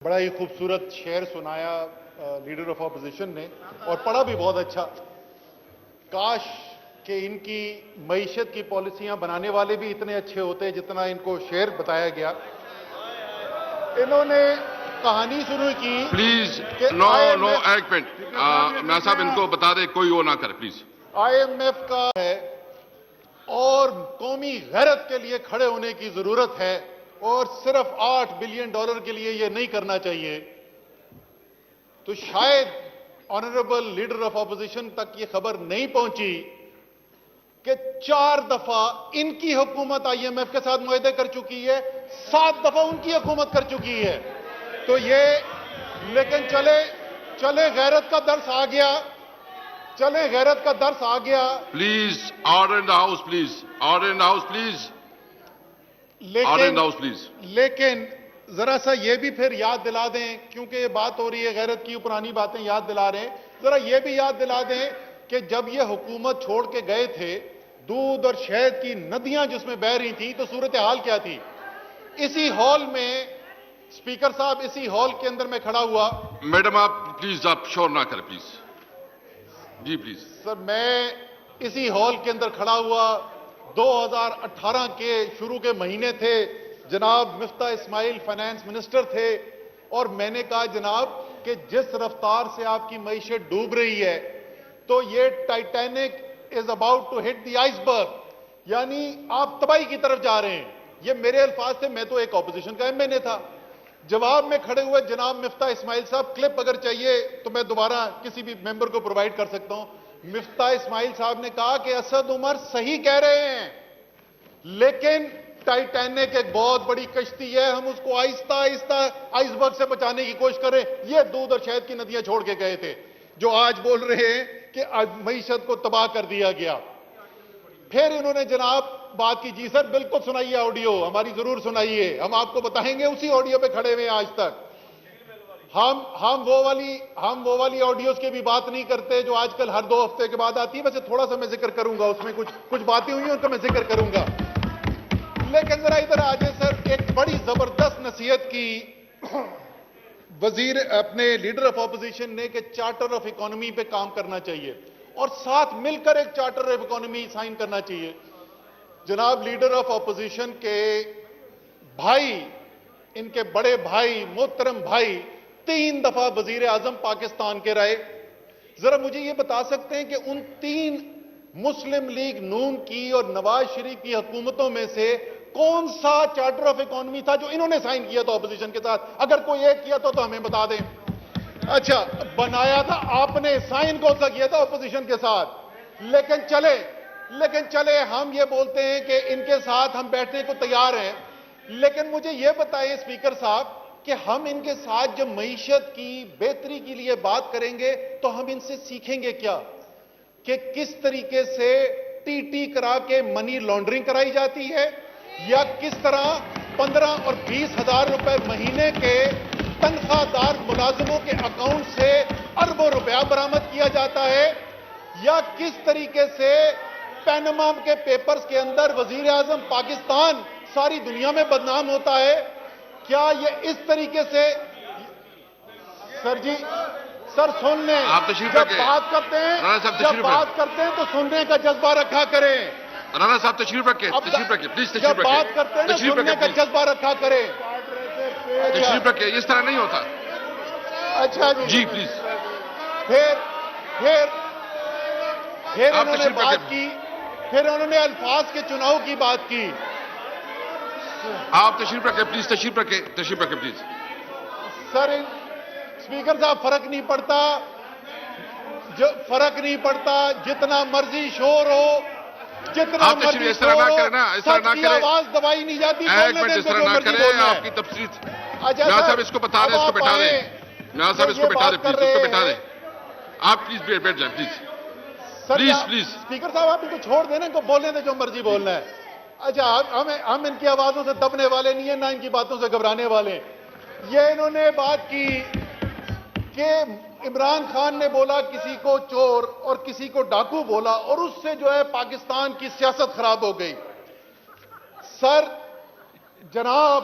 بڑا ہی خوبصورت شعر سنایا لیڈر آف اپوزیشن نے اور پڑھا بھی بہت اچھا. کاش کہ ان کی معیشت کی پالیسیاں بنانے والے بھی اتنے اچھے ہوتے جتنا ان کو شعر بتایا گیا. انہوں نے کہانی شروع کی. پلیز نو ایک منٹ میں صاحب ان کو بتا دیں کوئی وہ نہ کرے پلیز. آئی ایم ایف کا ہے اور قومی غیرت کے لیے کھڑے ہونے کی ضرورت ہے اور صرف $8 بلین کے لیے یہ نہیں کرنا چاہیے. تو شاید آنریبل لیڈر آف اپوزیشن تک یہ خبر نہیں پہنچی کہ 4 دفعہ ان کی حکومت آئی ایم ایف کے ساتھ معاہدے کر چکی ہے, 7 دفعہ ان کی حکومت کر چکی ہے. تو یہ لیکن چلے غیرت کا درس آ گیا, چلے غیرت کا درس آ گیا. Please order in the house, please order in the house, please order in the house please. لیکن ذرا سا یہ بھی پھر یاد دلا دیں, کیونکہ یہ بات ہو رہی ہے غیرت کی, پرانی باتیں یاد دلا رہے ہیں, ذرا یہ بھی یاد دلا دیں کہ جب یہ حکومت چھوڑ کے گئے تھے دودھ اور شہد کی ندیاں جس میں بہہ رہی تھیں تو صورتحال کیا تھی. اسی ہال میں اسپیکر صاحب, اسی ہال کے اندر میں کھڑا ہوا. میڈم آپ پلیز آپ شور نہ کریں پلیز. جی پلیز سر, میں اسی ہال کے اندر کھڑا ہوا, 2018 کے شروع کے مہینے تھے, جناب مفتاح اسماعیل فائنانس منسٹر تھے, اور میں نے کہا جناب کہ جس رفتار سے آپ کی معیشت ڈوب رہی ہے تو یہ Titanic is about to hit the iceberg, یعنی آپ تباہی کی طرف جا رہے ہیں. یہ میرے الفاظ تھے, میں تو ایک اپوزیشن کا ایم این اے تھا. جواب میں کھڑے ہوئے جناب مفتاح اسماعیل صاحب, کلپ اگر چاہیے تو میں دوبارہ کسی بھی ممبر کو پرووائڈ کر سکتا ہوں. مفتاح اسماعیل صاحب نے کہا کہ اسد عمر صحیح کہہ رہے ہیں, لیکن ٹائٹینک ایک بہت بڑی کشتی ہے, ہم اس کو آہستہ آہستہ آئس برگ سے بچانے کی کوشش کریں. یہ دودھ اور شہد کی ندیاں چھوڑ کے گئے تھے جو آج بول رہے ہیں کہ معیشت کو تباہ کر دیا گیا. پھر انہوں نے جناب بات کی. جی سر بالکل سنائیے, آڈیو ہماری ضرور سنائیے, ہم آپ کو بتائیں گے. اسی آڈیو پہ کھڑے ہوئے آج تک. ہم وہ والی آڈیوز کی بھی بات نہیں کرتے جو آج کل ہر 2 ہفتے کے بعد آتی ہے. ویسے تھوڑا سا میں ذکر کروں گا, اس میں کچھ باتیں ہوئی ہیں ان کا میں ذکر کروں گا. لیکن ذرا ادھر آ جائیں سر. ایک بڑی زبردست نصیحت کی وزیر اپنے لیڈر آف اپوزیشن نے کہ چارٹر آف اکانومی پہ کام کرنا چاہیے اور ساتھ مل کر ایک چارٹر آف اکانومی سائن کرنا چاہیے. جناب لیڈر آف اپوزیشن کے بھائی, ان کے بڑے بھائی, محترم بھائی 3 دفعہ وزیر اعظم پاکستان کے رہے. ذرا مجھے یہ بتا سکتے ہیں کہ ان 3 مسلم لیگ نون کی اور نواز شریف کی حکومتوں میں سے کون سا چارٹر آف اکانومی تھا جو انہوں نے سائن کیا تھا اپوزیشن کے ساتھ؟ اگر کوئی ایک کیا تو ہمیں بتا دیں. اچھا, بنایا تھا آپ نے, سائن کون سا کیا تھا اپوزیشن کے ساتھ؟ لیکن چلے ہم یہ بولتے ہیں کہ ان کے ساتھ ہم بیٹھنے کو تیار ہیں, لیکن مجھے یہ بتائیں اسپیکر صاحب کہ ہم ان کے ساتھ جب معیشت کی بہتری کے لیے بات کریں گے تو ہم ان سے سیکھیں گے کیا کہ کس طریقے سے ٹی ٹی کرا کے منی لانڈرنگ کرائی جاتی ہے, یا کس طرح 15 اور 20 ہزار روپے مہینے کے تنخواہ دار ملازموں کے اکاؤنٹ سے اربوں روپیہ برآمد کیا جاتا ہے, یا کس طریقے سے پیناما کے پیپرز کے اندر وزیر اعظم پاکستان ساری دنیا میں بدنام ہوتا ہے. کیا یہ اس طریقے سے سر سن لیں, جب بات کرتے ہیں تو سننے کا جذبہ رکھا کریں. رانا صاحب تشریف رکھیں پلیز, جب بات کرتے ہیں تو سننے کا جذبہ رکھا کریں. تشریف رکھیں, اس طرح نہیں ہوتا. اچھا جی پلیز. پھر انہوں نے بات کی, پھر انہوں نے الفاظ کے چناؤ کی بات کی. آپ تشریف رکھیں پلیز, تشریف رکھیں پلیز. سر اسپیکر صاحب فرق نہیں پڑتا, جتنا مرضی شور ہو, جتنا مرضی شور ہو, سچ کی آواز دبائی نہیں جاتی. ایک منٹ اس طرح نہ کریں, آپ کی تفصیل. میاں صاحب اس کو بتا دیں, اس کو بٹھا دیں. میاں صاحب اس کو بٹھا دیں پلیز, اس کو بٹھا دیں. آپ پلیز بیٹھ جائیں پلیز. پلیز اسپیکر صاحب آپ ان کو چھوڑ دیں نا, ان کو بولنے دیں جو مرضی بولنا ہے. اچھا, ہم ان کی آوازوں سے دبنے والے نہیں ہیں, نہ ان کی باتوں سے گھبرانے والے. یہ انہوں نے بات کی کہ عمران خان نے بولا کسی کو چور اور کسی کو ڈاکو بولا, اور اس سے جو ہے پاکستان کی سیاست خراب ہو گئی. سر جناب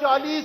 40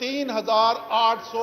3,800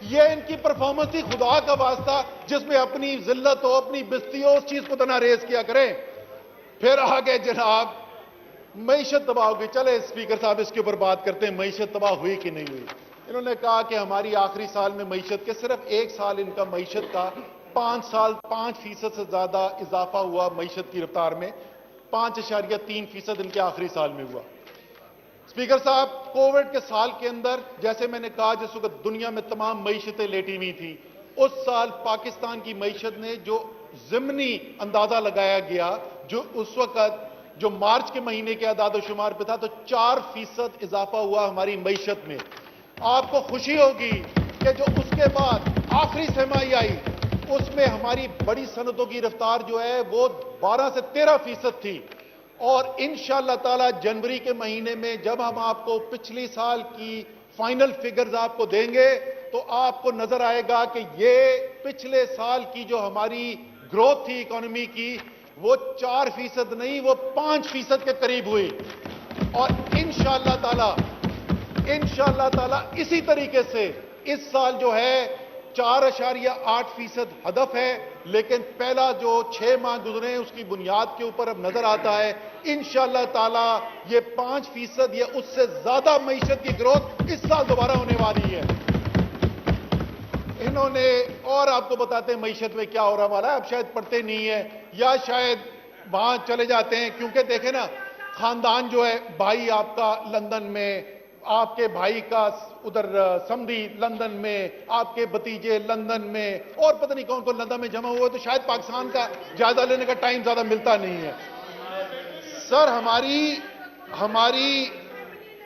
یہ ان کی پرفارمنس تھی خدا کا واسطہ جس میں اپنی ذلت ہو اپنی بستی ہو اس چیز کو تنا ریز کیا کریں. پھر آگے جناب معیشت تباہ ہوگی. چلے اسپیکر صاحب اس کے اوپر بات کرتے ہیں معیشت تباہ ہوئی کہ نہیں ہوئی. انہوں نے کہا کہ ہماری آخری سال میں معیشت کے صرف ایک سال ان کا معیشت کا 5% سے زیادہ اضافہ ہوا معیشت کی رفتار میں. 5.3% ان کے آخری سال میں ہوا. اسپیکر صاحب کووڈ کے سال کے اندر جیسے میں نے کہا جس وقت دنیا میں تمام معیشتیں لیٹی ہوئی تھیں اس سال پاکستان کی معیشت نے جو ضمنی اندازہ لگایا گیا جو اس وقت جو مارچ کے مہینے کے اعداد و شمار پہ تھا تو 4% اضافہ ہوا ہماری معیشت میں. آپ کو خوشی ہوگی کہ جو اس کے بعد آخری سرمائی آئی اس میں ہماری بڑی صنعتوں کی رفتار جو ہے وہ 12 سے 13% تھی. اور انشاءاللہ تعالی جنوری کے مہینے میں جب ہم آپ کو پچھلی سال کی فائنل فگرز آپ کو دیں گے تو آپ کو نظر آئے گا کہ یہ پچھلے سال کی جو ہماری گروتھ تھی اکانومی کی وہ 4% نہیں وہ 5% کے قریب ہوئی. اور انشاءاللہ تعالی اسی طریقے سے اس سال جو ہے 4.8% ہدف ہے لیکن پہلا جو 6 ماہ گزرے اس کی بنیاد کے اوپر اب نظر آتا ہے انشاءاللہ تعالی یہ 5% یہ اس سے زیادہ معیشت کی گروتھ اس سال دوبارہ ہونے والی ہے. انہوں نے اور آپ کو بتاتے ہیں معیشت میں کیا ہو رہا والا ہے. اب شاید پڑھتے نہیں ہیں یا شاید وہاں چلے جاتے ہیں کیونکہ دیکھیں نا خاندان جو ہے بھائی آپ کا لندن میں آپ کے بھائی کا ادھر سمدھی لندن میں آپ کے بھتیجے لندن میں اور پتہ نہیں کون کون لندن میں جمع ہوئے تو شاید پاکستان کا جائزہ لینے کا ٹائم زیادہ ملتا نہیں ہے. سر ہماری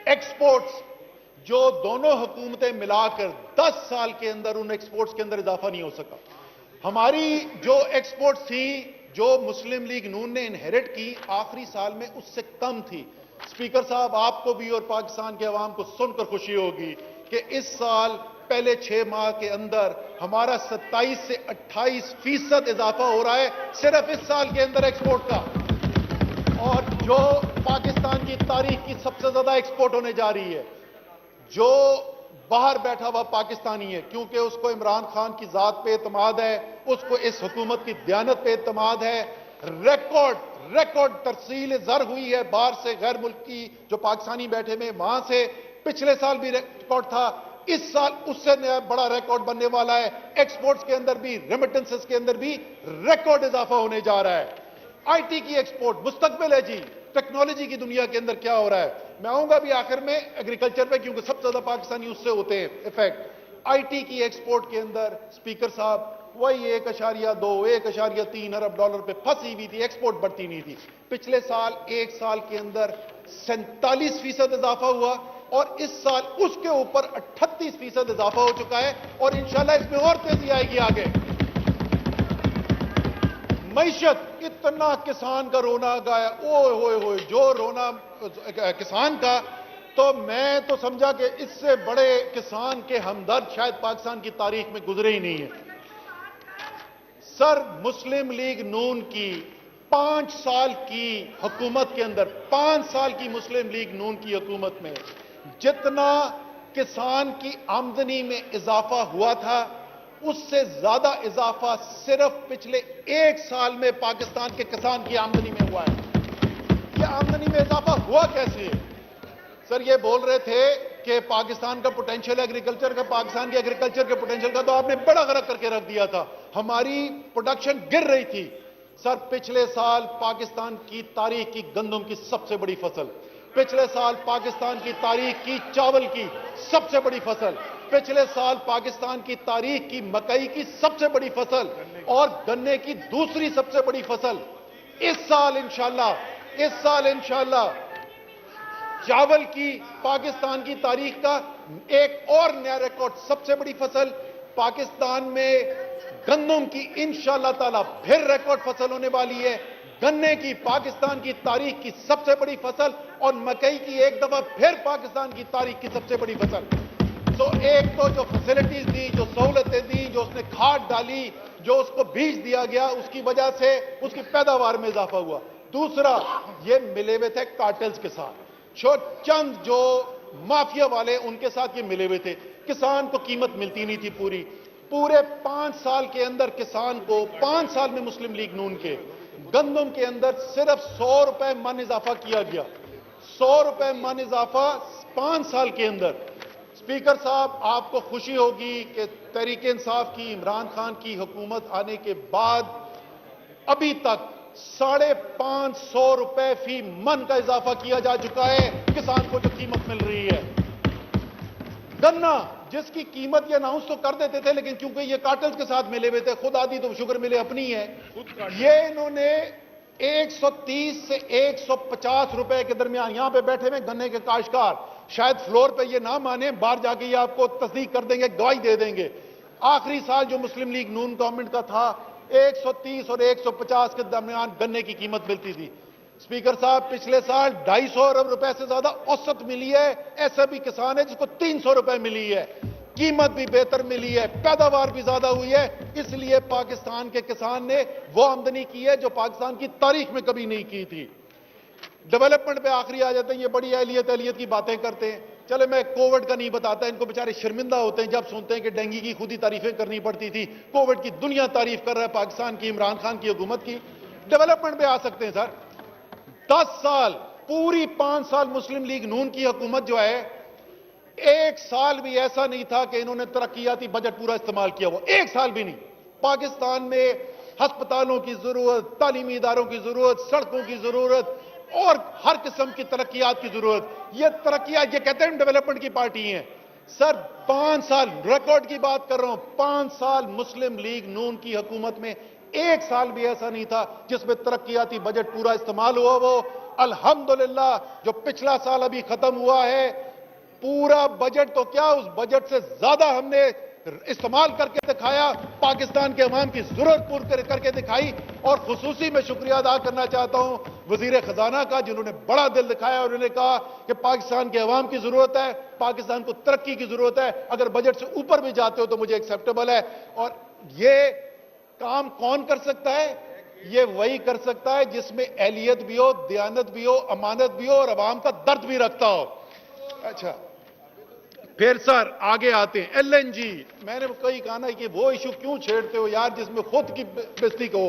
ایکسپورٹس جو دونوں حکومتیں ملا کر 10 سال کے اندر ان ایکسپورٹس کے اندر اضافہ نہیں ہو سکا. ہماری جو ایکسپورٹس تھی جو مسلم لیگ نون نے انہیرٹ کی آخری سال میں اس سے کم تھی. اسپیکر صاحب آپ کو بھی اور پاکستان کے عوام کو سن کر خوشی ہوگی کہ اس سال پہلے 6 ماہ کے اندر ہمارا 27 سے 28% اضافہ ہو رہا ہے صرف اس سال کے اندر ایکسپورٹ کا. اور جو پاکستان کی تاریخ کی سب سے زیادہ ایکسپورٹ ہونے جا رہی ہے جو باہر بیٹھا ہوا پاکستانی ہے کیونکہ اس کو عمران خان کی ذات پہ اعتماد ہے اس کو اس حکومت کی دیانت پہ اعتماد ہے. ریکارڈ ترسیل زر ہوئی ہے باہر سے غیر ملک کی جو پاکستانی بیٹھے میں وہاں سے پچھلے سال بھی ریکارڈ تھا اس سال اس سے بڑا ریکارڈ بننے والا ہے. ایکسپورٹس کے اندر بھی ریمیٹنسز کے اندر بھی ریکارڈ اضافہ ہونے جا رہا ہے. آئی ٹی کی ایکسپورٹ مستقبل ہے جی ٹیکنالوجی کی دنیا کے اندر کیا ہو رہا ہے. میں آؤں گا بھی آخر میں ایگریکلچر پہ کیونکہ سب سے زیادہ پاکستانی اس سے ہوتے ہیں افیکٹ. آئی ٹی کی ایکسپورٹ کے اندر اسپیکر صاحب وہی 1.3 ارب ڈالر پہ پھنسی ہوئی تھی ایکسپورٹ بڑھتی نہیں تھی. پچھلے سال ایک سال کے اندر 47% اضافہ ہوا اور اس سال اس کے اوپر 38% اضافہ ہو چکا ہے اور انشاءاللہ اس میں اور تیزی آئے گی آگے. معیشت اتنا کسان کا رونا گایا اوئے ہوئے ہوئے جو رونا کسان کا تو میں تو سمجھا کہ اس سے بڑے کسان کے ہمدرد شاید پاکستان کی تاریخ میں گزرے ہی نہیں ہیں. سر مسلم لیگ نون کی 5 سال کی حکومت کے اندر 5 سال کی مسلم لیگ نون کی حکومت میں جتنا کسان کی آمدنی میں اضافہ ہوا تھا اس سے زیادہ اضافہ صرف پچھلے 1 سال میں پاکستان کے کسان کی آمدنی میں ہوا ہے. یہ آمدنی میں اضافہ ہوا کیسے ہے؟ سر یہ بول رہے تھے کہ پاکستان کا پوٹینشیل ایگریکلچر کا پاکستان کے ایگریکلچر کے پوٹینشیل کا تو آپ نے بڑا غرق کر کے رکھ دیا تھا. ہماری پروڈکشن گر رہی تھی. سر پچھلے سال پاکستان کی تاریخ کی گندم کی سب سے بڑی فصل پچھلے سال پاکستان کی تاریخ کی چاول کی سب سے بڑی فصل پچھلے سال پاکستان کی تاریخ کی مکئی کی سب سے بڑی فصل اور گنے کی دوسری سب سے بڑی فصل اس سال انشاءاللہ چاول کی پاکستان کی تاریخ کا ایک اور نیا ریکارڈ سب سے بڑی فصل پاکستان میں گندم کی انشاءاللہ تعالی پھر ریکارڈ فصل ہونے والی ہے. گنے کی پاکستان کی تاریخ کی سب سے بڑی فصل اور مکئی کی ایک دفعہ پھر پاکستان کی تاریخ کی سب سے بڑی فصل. تو ایک تو جو فیسلٹیز دی جو سہولتیں دی جو اس نے کھاد ڈالی جو اس کو بیج دیا گیا اس کی وجہ سے اس کی پیداوار میں اضافہ ہوا. دوسرا یہ ملے ہوئے تھے کارٹلز کے ساتھ چند جو مافیا والے ان کے ساتھ یہ ملے ہوئے تھے. کسان کو قیمت ملتی نہیں تھی پورے 5 سال کے اندر کسان کو 5 سال میں مسلم لیگ نون کے گندم کے اندر صرف 100 روپے من اضافہ کیا گیا. 100 روپے من اضافہ 5 سال کے اندر. اسپیکر صاحب آپ کو خوشی ہوگی کہ تحریک انصاف کی عمران خان کی حکومت آنے کے بعد ابھی تک 550 روپے فی من کا اضافہ کیا جا چکا ہے کسان کو جو قیمت مل رہی ہے. گنا جس کی قیمت یہ اناؤنس تو کر دیتے تھے لیکن کیونکہ یہ کارٹلز کے ساتھ ملے ہوئے تھے خود آدھی تو شوگر ملے اپنی ہے یہ انہوں نے 130 سے 150 روپے کے درمیان یہاں پہ بیٹھے ہوئے گنے کے کاشتکار شاید فلور پہ یہ نہ مانے باہر جا کے یہ آپ کو تصدیق کر دیں گے گواہی دے دیں گے. آخری سال جو مسلم لیگ نون گورنمنٹ کا تھا 130 اور 150 کے درمیان گنے کی قیمت ملتی تھی. اسپیکر صاحب پچھلے سال 250 ارب روپے سے زیادہ اوسط ملی ہے. ایسا بھی کسان ہے جس کو 300 روپے ملی ہے. قیمت بھی بہتر ملی ہے پیداوار بھی زیادہ ہوئی ہے. اس لیے پاکستان کے کسان نے وہ آمدنی کی ہے جو پاکستان کی تاریخ میں کبھی نہیں کی تھی. ڈیولپمنٹ پہ آخری آ جاتے ہیں یہ بڑی اہلیت کی باتیں کرتے ہیں. چلے میں کووڈ کا نہیں بتاتا ان کو بیچارے شرمندہ ہوتے ہیں جب سنتے ہیں کہ ڈینگی کی خود ہی تعریفیں کرنی پڑتی تھی. کووڈ کی دنیا تعریف کر رہا ہے پاکستان کی عمران خان کی حکومت کی. ڈیولپمنٹ پہ آ سکتے ہیں سر. 10 سال پوری 5 سال مسلم لیگ نون کی حکومت جو ہے ایک سال بھی ایسا نہیں تھا کہ انہوں نے ترقیاتی بجٹ پورا استعمال کیا ہوا. ایک سال بھی نہیں. پاکستان میں ہسپتالوں کی ضرورت تعلیمی اداروں کی ضرورت سڑکوں کی ضرورت اور ہر قسم کی ترقیات کی ضرورت. یہ ترقیات یہ کہتے ہیں ڈیولپمنٹ کی پارٹی ہیں سر. 5 سال ریکارڈ کی بات کر رہا ہوں 5 سال مسلم لیگ نون کی حکومت میں ایک سال بھی ایسا نہیں تھا جس میں ترقیاتی بجٹ پورا استعمال ہوا. وہ الحمدللہ جو پچھلا سال ابھی ختم ہوا ہے پورا بجٹ تو کیا اس بجٹ سے زیادہ ہم نے استعمال کر کے دکھایا. پاکستان کے عوام کی ضرورت پورا کر کے دکھائی. اور خصوصی میں شکریہ ادا کرنا چاہتا ہوں وزیر خزانہ کا جنہوں نے بڑا دل دکھایا اور انہوں نے کہا کہ پاکستان کے عوام کی ضرورت ہے پاکستان کو ترقی کی ضرورت ہے اگر بجٹ سے اوپر بھی جاتے ہو تو مجھے ایکسیپٹیبل ہے. اور یہ کام کون کر سکتا ہے؟ یہ وہی کر سکتا ہے جس میں اہلیت بھی ہو دیانت بھی ہو امانت بھی ہو اور عوام کا درد بھی رکھتا ہو. اچھا پھر سر آگے آتے ہیں ایل این جی. میں نے کئی کہا نا کہ وہ ایشو کیوں چھیڑتے ہو یار جس میں خود کی بےزتی کو.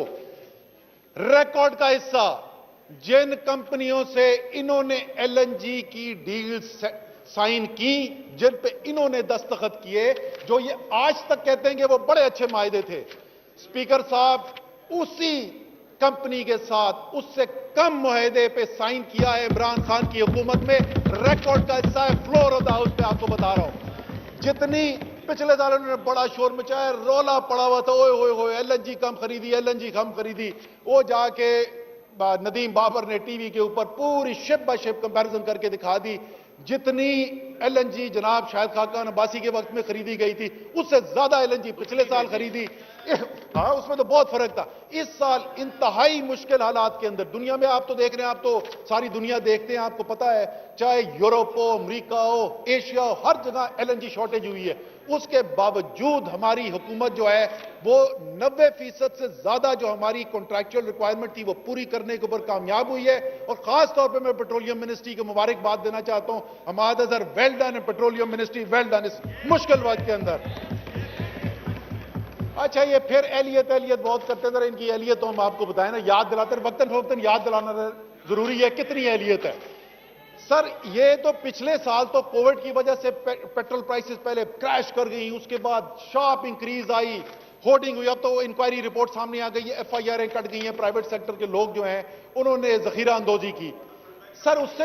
ریکارڈ کا حصہ جن کمپنیوں سے انہوں نے ایل این جی کی ڈیل سائن کی جن پہ انہوں نے دستخط کیے جو یہ آج تک کہتے ہیں کہ وہ بڑے اچھے معاہدے تھے. اسپیکر صاحب اسی کمپنی کے ساتھ اس سے کم معاہدے پہ سائن کیا ہے عمران خان کی حکومت میں. ریکارڈ کا حصہ ہے فلور آف دا ہاؤس پہ آپ کو بتا رہا ہوں. جتنی پچھلے سال انہوں نے بڑا شور مچایا رولا پڑا ہوا تھا اوئے ہوئے ہوئے ایل این جی کم خریدی ایل این جی کم خریدی. وہ جا کے ندیم بابر نے ٹی وی کے اوپر پوری شپ بائی شپ کمپیریزن کر کے دکھا دی. جتنی ایل این جی جناب شاہد خاقان عباسی کے وقت میں خریدی گئی تھی اس سے زیادہ ایل این جی پچھلے سال خریدی. ہاں اس میں تو بہت فرق تھا. اس سال انتہائی مشکل حالات کے اندر دنیا میں آپ تو دیکھ رہے ہیں آپ تو ساری دنیا دیکھتے ہیں آپ کو پتا ہے چاہے یورپ ہو امریکہ ہو ایشیا ہو ہر جگہ ایل این جی شارٹیج ہوئی ہے. اس کے باوجود ہماری حکومت جو ہے وہ 90% سے زیادہ جو ہماری کنٹریکچوئل ریکوائرمنٹ تھی وہ پوری کرنے کے اوپر کامیاب ہوئی ہے. اور خاص طور پہ میں پیٹرولیم منسٹری کو مبارکباد دینا چاہتا ہوں. ہمارا نظر ویل ڈن ہے پیٹرولیم منسٹری ویل ڈن اس مشکل وقت کے اندر. اچھا یہ پھر اہلیت بہت کرتے ہیں ان کی اہلیت تو ہم آپ کو بتائیں نا یاد دلاتے ہیں وقتاً فوقتاً یاد دلانا ضروری ہے کتنی اہلیت ہے. سر یہ تو پچھلے سال تو کووڈ کی وجہ سے پیٹرول پرائسز پہلے کریش کر گئی اس کے بعد شارپ انکریز آئی ہورڈنگ ہوئی. اب تو انکوائری رپورٹ سامنے آ گئی ہے ایف آئی آریں کٹ گئی ہیں پرائیویٹ سیکٹر کے لوگ جو ہیں انہوں نے ذخیرہ اندوزی کی. سر اس سے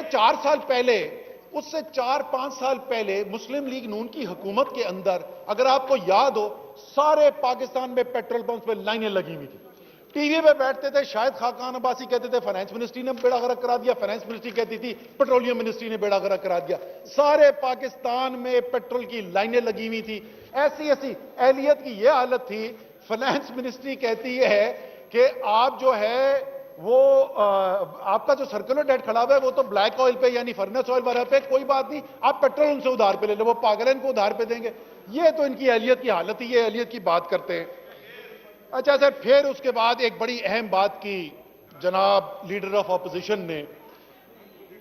4-5 سال پہلے مسلم لیگ نون کی حکومت کے اندر اگر آپ کو یاد ہو سارے پاکستان میں پیٹرول پمپس پہ لائنیں لگی ہوئی تھی. ٹی وی پہ بیٹھتے تھے شاہد خاقان عباسی کہتے تھے فائنانس منسٹری نے بیڑا غرق کرا دیا فائنانس منسٹری کہتی تھی پیٹرولیم منسٹری نے بیڑا غرق کرا دیا. سارے پاکستان میں پیٹرول کی لائنیں لگی ہوئی تھی. ایسی اہلیت کی یہ حالت تھی فائنانس منسٹری کہتی ہے کہ آپ جو ہے وہ آپ کا جو سرکولر ڈیٹ کھڑا ہوا ہے وہ تو بلیک آئل پہ یعنی فرنس آئل والا پہ کوئی بات نہیں آپ پیٹرول ان سے ادھار پہ لے لیں وہ پاگل ہیں ان کو ادھار پہ دیں گے. یہ تو ان کی اہلیت کی حالت ہی یہ اہلیت کی بات کرتے ہیں. اچھا سر پھر اس کے بعد ایک بڑی اہم بات کی جناب لیڈر آف اپوزیشن نے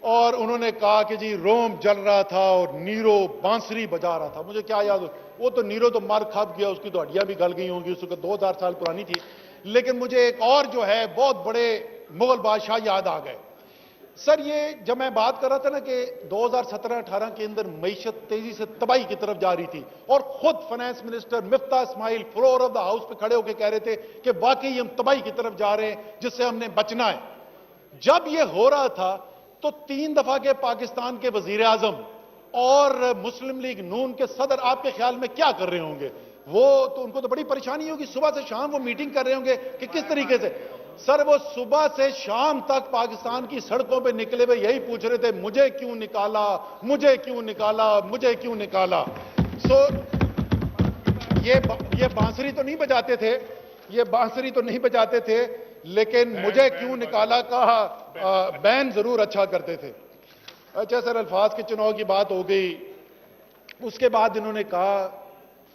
اور انہوں نے کہا کہ جی روم جل رہا تھا اور نیرو بانسری بجا رہا تھا. مجھے کیا یاد ہو, وہ تو نیرو تو مر کھپ گیا, اس کی تو ہڈیاں بھی گل گئی ہوں گی, اس کو 2000 سال پرانی تھی. لیکن مجھے ایک اور جو ہے بہت بڑے مغل بادشاہ یاد آ گئے. سر یہ جب میں بات کر رہا تھا نا کہ 2017-18 کے اندر معیشت تیزی سے تباہی کی طرف جا رہی تھی, اور خود finance minister Miftah Ismail floor of the house پہ کھڑے ہو کے کہہ رہے تھے کہ واقعی ہم تباہی کی طرف جا رہے ہیں جس سے ہم نے بچنا ہے. جب یہ ہو رہا تھا تو 3 دفعہ کے پاکستان کے وزیر اعظم اور مسلم لیگ نون کے صدر آپ کے خیال میں کیا کر رہے ہوں گے؟ وہ تو ان کو تو بڑی پریشانی ہوگی, صبح سے شام وہ میٹنگ کر رہے ہوں گے کہ کس طریقے سے. سر وہ صبح سے شام تک پاکستان کی سڑکوں پہ نکلے ہوئے یہی پوچھ رہے تھے, مجھے کیوں نکالا, مجھے کیوں نکالا, مجھے کیوں نکالا. سو یہ بانسری تو نہیں بجاتے تھے, یہ بانسری تو نہیں بجاتے تھے, لیکن مجھے کیوں نکالا کہا بین ضرور اچھا کرتے تھے. اچھا سر, الفاظ کے چناؤ کی بات ہو گئی. اس کے بعد انہوں نے کہا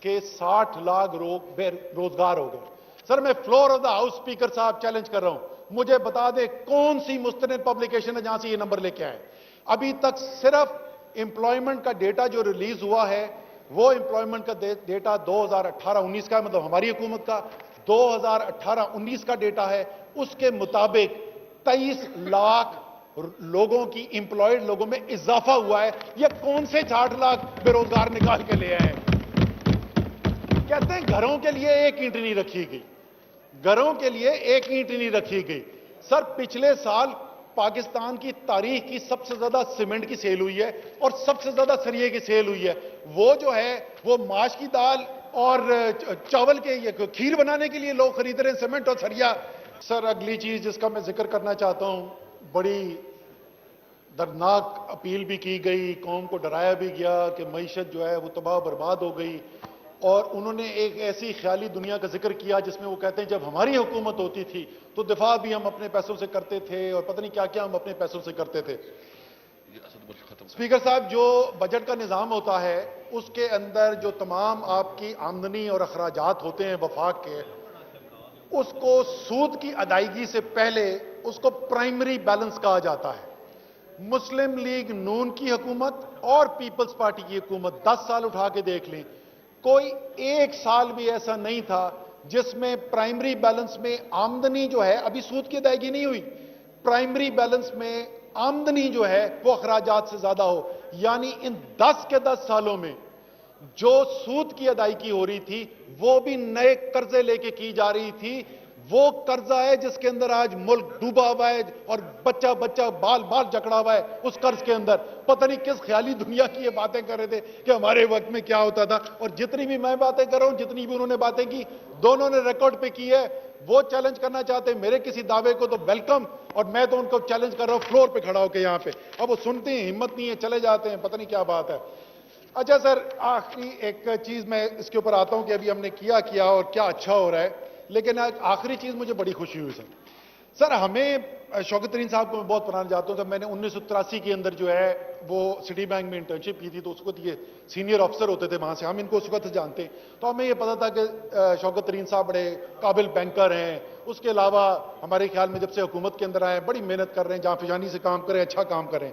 کہ 60 لاکھ لوگ بے روزگار ہو گئے. سر میں floor of the house speaker صاحب چیلنج کر رہا ہوں, مجھے بتا دے کون سی مستند پبلیکیشن ہے جہاں سے یہ نمبر لے کے آئے. ابھی تک صرف امپلائمنٹ کا ڈیٹا جو ریلیز ہوا ہے وہ امپلائمنٹ کا ڈیٹا 2018-19 کا, مطلب ہماری حکومت کا 2018-19 کا ڈیٹا ہے. اس کے مطابق 23 لاکھ لوگوں کی امپلائڈ لوگوں میں اضافہ ہوا ہے. یہ کون سے 60 لاکھ بے روزگار نکال کے لے آئے؟ کہتے ہیں گھروں کے لیے ایک اینٹ نہیں رکھی گئی, گھروں کے لیے ایک اینٹ نہیں رکھی گئی. سر پچھلے سال پاکستان کی تاریخ کی سب سے زیادہ سیمنٹ کی سیل ہوئی ہے اور سب سے زیادہ سریے کی سیل ہوئی ہے. وہ جو ہے وہ ماش کی دال اور چاول کے کھیر بنانے کے لیے لوگ خرید رہے ہیں, سیمنٹ اور سریا. سر اگلی چیز جس کا میں ذکر کرنا چاہتا ہوں, بڑی دردناک اپیل بھی کی گئی, قوم کو ڈرایا بھی گیا کہ معیشت جو ہے وہ تباہ برباد ہو گئی, اور انہوں نے ایک ایسی خیالی دنیا کا ذکر کیا جس میں وہ کہتے ہیں جب ہماری حکومت ہوتی تھی تو دفاع بھی ہم اپنے پیسوں سے کرتے تھے اور پتہ نہیں کیا کیا ہم اپنے پیسوں سے کرتے تھے. اسپیکر صاحب, جو بجٹ کا نظام ہوتا ہے اس کے اندر جو تمام آپ کی آمدنی اور اخراجات ہوتے ہیں وفاق کے, اس کو سود کی ادائیگی سے پہلے اس کو پرائمری بیلنس کہا جاتا ہے. مسلم لیگ نون کی حکومت اور پیپلز پارٹی کی حکومت 10 سال اٹھا کے دیکھ لیں, کوئی ایک سال بھی ایسا نہیں تھا جس میں پرائمری بیلنس میں آمدنی جو ہے, ابھی سود کی ادائیگی نہیں ہوئی, پرائمری بیلنس میں آمدنی جو ہے وہ اخراجات سے زیادہ ہو. یعنی ان 10 کے 10 سالوں میں جو سود کی ادائیگی ہو رہی تھی وہ بھی نئے قرضے لے کے کی جا رہی تھی. وہ قرضہ ہے جس کے اندر آج ملک ڈوبا ہوا ہے اور بچہ بچہ بال بال جکڑا ہوا ہے اس قرض کے اندر. پتہ نہیں کس خیالی دنیا کی یہ باتیں کر رہے تھے کہ ہمارے وقت میں کیا ہوتا تھا. اور جتنی بھی میں باتیں کر رہا ہوں, جتنی بھی انہوں نے باتیں کی, دونوں نے ریکارڈ پہ کی ہے. وہ چیلنج کرنا چاہتے ہیں میرے کسی دعوے کو تو ویلکم, اور میں تو ان کو چیلنج کر رہا ہوں فلور پہ کھڑا ہو کے یہاں پہ. اب وہ سنتے ہیں, ہمت نہیں ہے, چلے جاتے ہیں, پتہ نہیں کیا بات ہے. اچھا سر, آخری ایک چیز میں اس کے اوپر آتا ہوں کہ ابھی ہم نے کیا اور کیا اچھا ہو رہا ہے, لیکن آخری چیز مجھے بڑی خوشی ہوئی سر. سر ہمیں شوکت ترین صاحب کو میں بہت پرانا جانتا ہوں. جب میں نے 1983 کے اندر جو ہے وہ سٹی بینک میں انٹرنشپ کی تھی تو اس وقت یہ سینئر افسر ہوتے تھے وہاں سے, ہم ان کو اس وقت جانتے ہیں, تو ہمیں یہ پتا تھا کہ شوکت ترین صاحب بڑے قابل بینکر ہیں. اس کے علاوہ ہمارے خیال میں جب سے حکومت کے اندر آئے بڑی محنت کر رہے ہیں, جہاں فجانی سے کام کریں, اچھا کام کریں.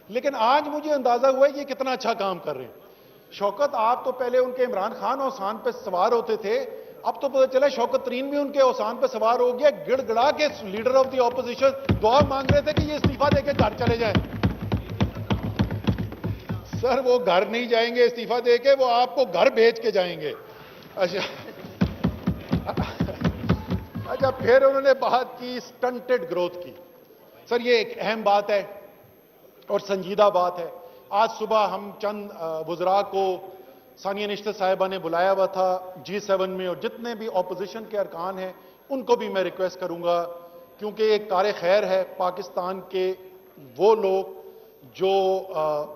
لیکن آج مجھے اندازہ ہوا ہے کہ یہ کتنا اچھا کام کر رہے ہیں. شوکت آپ تو پہلے ان کے عمران خان اوسان پہ سوار ہوتے تھے, اب تو پتہ چلا شوکت ترین بھی ان کے اوسان پہ سوار ہو گیا. گڑ گڑا کے لیڈر آف دی اپوزیشن دعا مانگ رہے تھے کہ یہ استعفیٰ دے کے گھر چلے جائیں. سر وہ گھر نہیں جائیں گے استعفیٰ دے کے, وہ آپ کو گھر بھیج کے جائیں گے. اچھا پھر انہوں نے بات کی سٹنٹڈ گروتھ کی. سر یہ ایک اہم بات ہے اور سنجیدہ بات ہے. آج صبح ہم چند وزراء کو ثانیہ نشتر صاحبہ نے بلایا ہوا تھا G7 میں, اور جتنے بھی اپوزیشن کے ارکان ہیں ان کو بھی میں ریکویسٹ کروں گا, کیونکہ ایک کار خیر ہے پاکستان کے وہ لوگ جو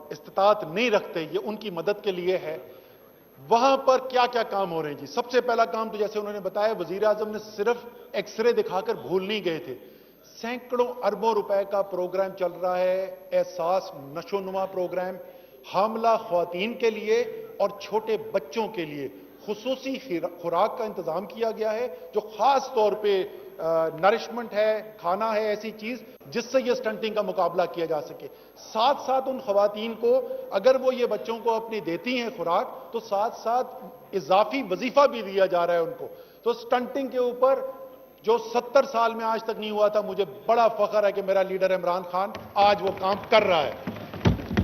استطاعت نہیں رکھتے, یہ ان کی مدد کے لیے ہے. وہاں پر کیا کیا کام ہو رہے ہیں جی. سب سے پہلا کام تو جیسے انہوں نے بتایا, وزیر اعظم نے صرف ایکس رے دکھا کر بھول نہیں گئے تھے. سینکڑوں اربوں روپے کا پروگرام چل رہا ہے, احساس نشو نما پروگرام, حاملہ خواتین کے لیے اور چھوٹے بچوں کے لیے خصوصی خوراک کا انتظام کیا گیا ہے جو خاص طور پہ نرشمنٹ ہے، کھانا ہے، ایسی چیز جس سے یہ سٹنٹنگ کا مقابلہ کیا جا سکے۔ ساتھ ساتھ ان خواتین کو اگر وہ یہ بچوں کو اپنی دیتی ہیں خوراک تو ساتھ ساتھ اضافی وظیفہ بھی دیا جا رہا ہے ان کو۔ تو سٹنٹنگ کے اوپر جو 70 سال میں آج تک نہیں ہوا تھا، مجھے بڑا فخر ہے کہ میرا لیڈر عمران خان آج وہ کام کر رہا ہے۔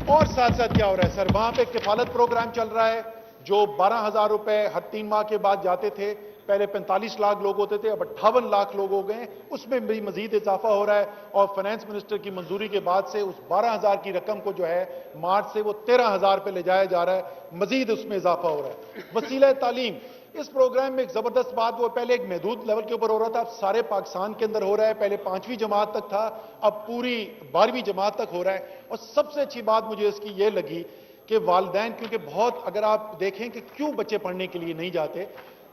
اور ساتھ ساتھ کیا ہو رہا ہے سر، وہاں پہ کفالت پروگرام چل رہا ہے جو 12,000 روپے ہر 3 ماہ کے بعد جاتے تھے، پہلے 45 لاکھ لوگ ہوتے تھے، اب 58 لاکھ لوگ ہو گئے، اس میں بھی مزید اضافہ ہو رہا ہے، اور فائنانس منسٹر کی منظوری کے بعد سے اس 12,000 کی رقم کو جو ہے مارچ سے وہ 13,000 پہ لے جایا جا رہا ہے، مزید اس میں اضافہ ہو رہا ہے۔ وسیلہ تعلیم، اس پروگرام میں ایک زبردست بات، وہ پہلے ایک محدود لیول کے اوپر ہو رہا تھا، اب سارے پاکستان کے اندر ہو رہا ہے، پہلے 5ویں جماعت تک تھا، اب پوری 12ویں جماعت تک ہو رہا ہے۔ اور سب سے اچھی بات مجھے اس کی یہ لگی کہ والدین، کیونکہ بہت اگر آپ دیکھیں کہ کیوں بچے پڑھنے کے لیے نہیں جاتے،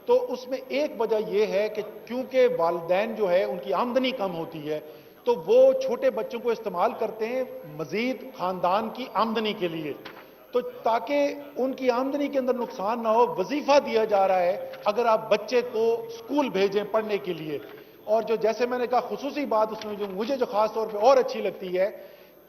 تو اس میں ایک وجہ یہ ہے کہ کیونکہ والدین جو ہے ان کی آمدنی کم ہوتی ہے، تو وہ چھوٹے بچوں کو استعمال کرتے ہیں مزید خاندان کی آمدنی کے لیے، تو تاکہ ان کی آمدنی کے اندر نقصان نہ ہو، وظیفہ دیا جا رہا ہے اگر آپ بچے کو اسکول بھیجیں پڑھنے کے لیے۔ اور جو جیسے میں نے کہا خصوصی بات اس میں جو مجھے جو خاص طور پہ اور اچھی لگتی ہے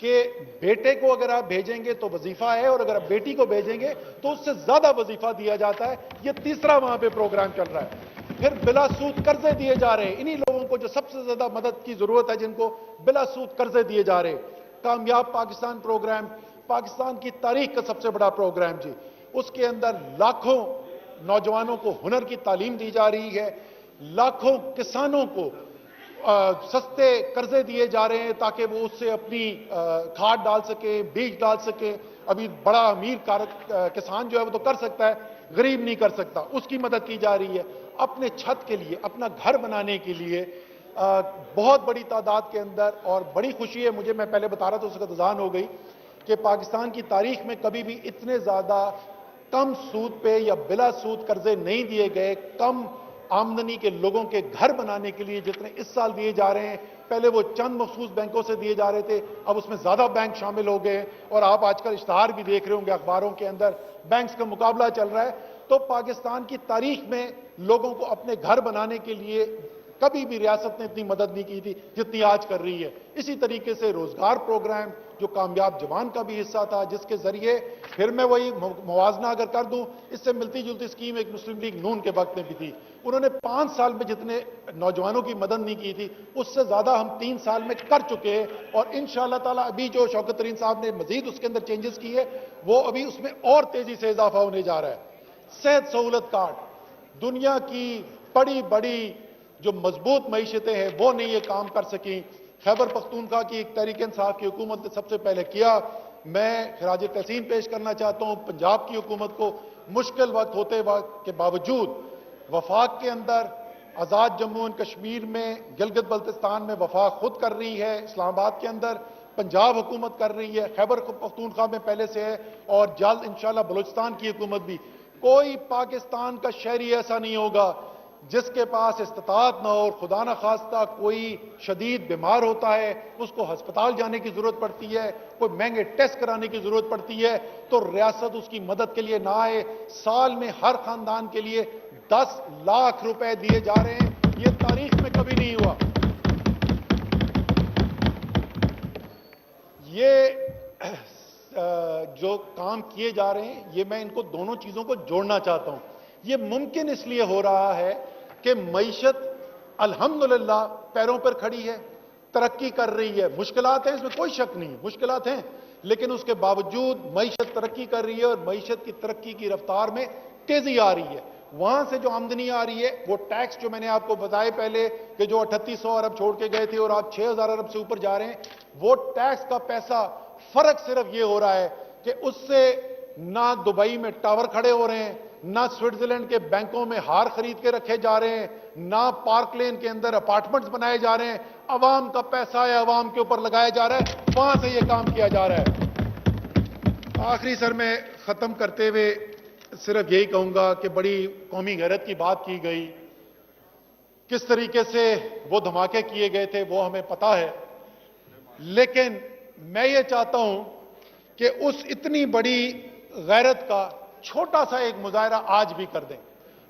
کہ بیٹے کو اگر آپ بھیجیں گے تو وظیفہ ہے، اور اگر آپ بیٹی کو بھیجیں گے تو اس سے زیادہ وظیفہ دیا جاتا ہے۔ یہ تیسرا وہاں پہ پروگرام چل رہا ہے۔ پھر بلا سود قرضے دیے جا رہے ہیں انہی لوگوں کو جو سب سے زیادہ مدد کی ضرورت ہے، جن کو بلا سود قرضے دیے جا رہے ہیں۔ کامیاب پاکستان پروگرام پاکستان کی تاریخ کا سب سے بڑا پروگرام جی، اس کے اندر لاکھوں نوجوانوں کو ہنر کی تعلیم دی جا رہی ہے، لاکھوں کسانوں کو سستے قرضے دیے جا رہے ہیں تاکہ وہ اس سے اپنی کھاد ڈال سکیں، بیج ڈال سکیں۔ ابھی بڑا امیر کسان جو ہے وہ تو کر سکتا ہے، غریب نہیں کر سکتا، اس کی مدد کی جا رہی ہے۔ اپنے چھت کے لیے، اپنا گھر بنانے کے لیے بہت بڑی تعداد کے اندر، اور بڑی خوشی ہے مجھے، میں پہلے بتا رہا تھا اس کا اذعان ہو گئی کہ پاکستان کی تاریخ میں کبھی بھی اتنے زیادہ کم سود پہ یا بلا سود قرضے نہیں دیے گئے کم آمدنی کے لوگوں کے گھر بنانے کے لیے جتنے اس سال دیے جا رہے ہیں۔ پہلے وہ چند مخصوص بینکوں سے دیے جا رہے تھے، اب اس میں زیادہ بینک شامل ہو گئے، اور آپ آج کل اشتہار بھی دیکھ رہے ہوں گے اخباروں کے اندر، بینکس کا مقابلہ چل رہا ہے۔ تو پاکستان کی تاریخ میں لوگوں کو اپنے گھر بنانے کے لیے کبھی بھی ریاست نے اتنی مدد نہیں کی تھی جتنی آج کر رہی ہے۔ اسی طریقے سے روزگار پروگرام جو کامیاب جوان کا بھی حصہ تھا، جس کے ذریعے پھر میں وہی موازنہ اگر کر دوں، اس سے ملتی جلتی اسکیم ایک مسلم لیگ نون کے وقت میں بھی تھی، انہوں نے 5 سال میں جتنے نوجوانوں کی مدد نہیں کی تھی اس سے زیادہ ہم 3 سال میں کر چکے ہیں، اور انشاءاللہ تعالیٰ ابھی جو شوکت ترین صاحب نے مزید اس کے اندر چینجز کی ہے وہ ابھی اس میں اور تیزی سے اضافہ ہونے جا رہا ہے۔ صحت سہولت کارڈ، دنیا کی بڑی بڑی جو مضبوط معیشتیں ہیں وہ نہیں یہ کام کر سکیں۔ خیبر پختونخوا کی ایک تحریک انصاف کی حکومت نے سب سے پہلے کیا، میں خراج تحسین پیش کرنا چاہتا ہوں پنجاب کی حکومت کو، مشکل وقت ہوتے وقت کے باوجود وفاق کے اندر، آزاد جموں اینڈ کشمیر میں، گلگت بلتستان میں وفاق خود کر رہی ہے، اسلام آباد کے اندر پنجاب حکومت کر رہی ہے، خیبر پختونخوا میں پہلے سے ہے، اور جلد انشاءاللہ بلوچستان کی حکومت بھی۔ کوئی پاکستان کا شہری ایسا نہیں ہوگا جس کے پاس استطاعت نہ ہو، اور خدا نہ خواستہ کوئی شدید بیمار ہوتا ہے، اس کو ہسپتال جانے کی ضرورت پڑتی ہے، کوئی مہنگے ٹیسٹ کرانے کی ضرورت پڑتی ہے، تو ریاست اس کی مدد کے لیے نہ آئے۔ سال میں ہر خاندان کے لیے 10 لاکھ روپے دیے جا رہے ہیں، یہ تاریخ میں کبھی نہیں ہوا۔ یہ جو کام کیے جا رہے ہیں، یہ میں ان کو دونوں چیزوں کو جوڑنا چاہتا ہوں۔ یہ ممکن اس لیے ہو رہا ہے کہ معیشت الحمدللہ پیروں پر کھڑی ہے، ترقی کر رہی ہے، مشکلات ہیں، اس میں کوئی شک نہیں، مشکلات ہیں، لیکن اس کے باوجود معیشت ترقی کر رہی ہے، اور معیشت کی ترقی کی رفتار میں تیزی آ رہی ہے۔ وہاں سے جو آمدنی آ رہی ہے وہ ٹیکس جو میں نے آپ کو بتائے پہلے کہ جو 3800 ارب چھوڑ کے گئے تھے اور آپ 6000 ارب سے اوپر جا رہے ہیں، وہ ٹیکس کا پیسہ فرق صرف یہ ہو رہا ہے کہ اس سے نہ دبئی میں ٹاور کھڑے ہو رہے ہیں، نہ سوئٹزرلینڈ کے بینکوں میں ہار خرید کے رکھے جا رہے ہیں، نہ پارک لین کے اندر اپارٹمنٹس بنائے جا رہے ہیں، عوام کا پیسہ ہے، عوام کے اوپر لگایا جا رہا ہے، وہاں سے یہ کام کیا جا رہا ہے۔ آخری سر میں ختم کرتے ہوئے صرف یہی کہوں گا کہ بڑی قومی غیرت کی بات کی گئی، کس طریقے سے وہ دھماکے کیے گئے تھے وہ ہمیں پتا ہے، لیکن میں یہ چاہتا ہوں کہ اس اتنی بڑی غیرت کا چھوٹا سا ایک مظاہرہ آج بھی کر دیں۔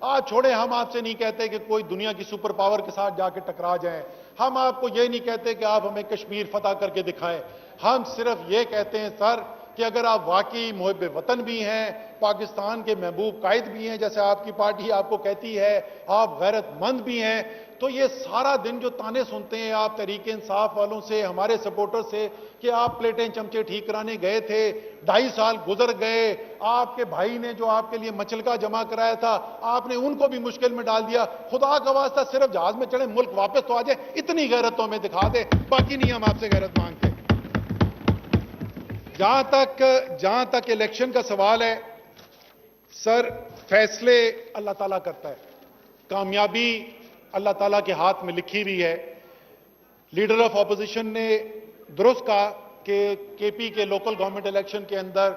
آپ چھوڑیں, ہم آپ سے نہیں کہتے کہ کوئی دنیا کی سپر پاور کے ساتھ جا کے ٹکرا جائیں, ہم آپ کو یہ نہیں کہتے کہ آپ ہمیں کشمیر فتح کر کے دکھائیں, ہم صرف یہ کہتے ہیں سر کہ اگر آپ واقعی محب وطن بھی ہیں, پاکستان کے محبوب قائد بھی ہیں جیسے آپ کی پارٹی آپ کو کہتی ہے, آپ غیرت مند بھی ہیں, تو یہ سارا دن جو تانے سنتے ہیں آپ تحریک انصاف والوں سے, ہمارے سپورٹر سے کہ آپ پلیٹیں چمچے ٹھیک کرانے گئے تھے, 2.5 سال گزر گئے, آپ کے بھائی نے جو آپ کے لیے مچلکا جمع کرایا تھا آپ نے ان کو بھی مشکل میں ڈال دیا, خدا کا واسطہ صرف جہاز میں چڑھیں ملک واپس تو آ جائے, اتنی غیرت تو ہمیں دکھا دے, باقی نہیں ہم آپ سے غیرت مانگتے. جہاں تک الیکشن کا سوال ہے سر, فیصلے اللہ تعالیٰ کرتا ہے, کامیابی اللہ تعالیٰ کے ہاتھ میں لکھی ہوئی ہے. لیڈر آف اپوزیشن نے درست کہا کہ کے پی کے لوکل گورنمنٹ الیکشن کے اندر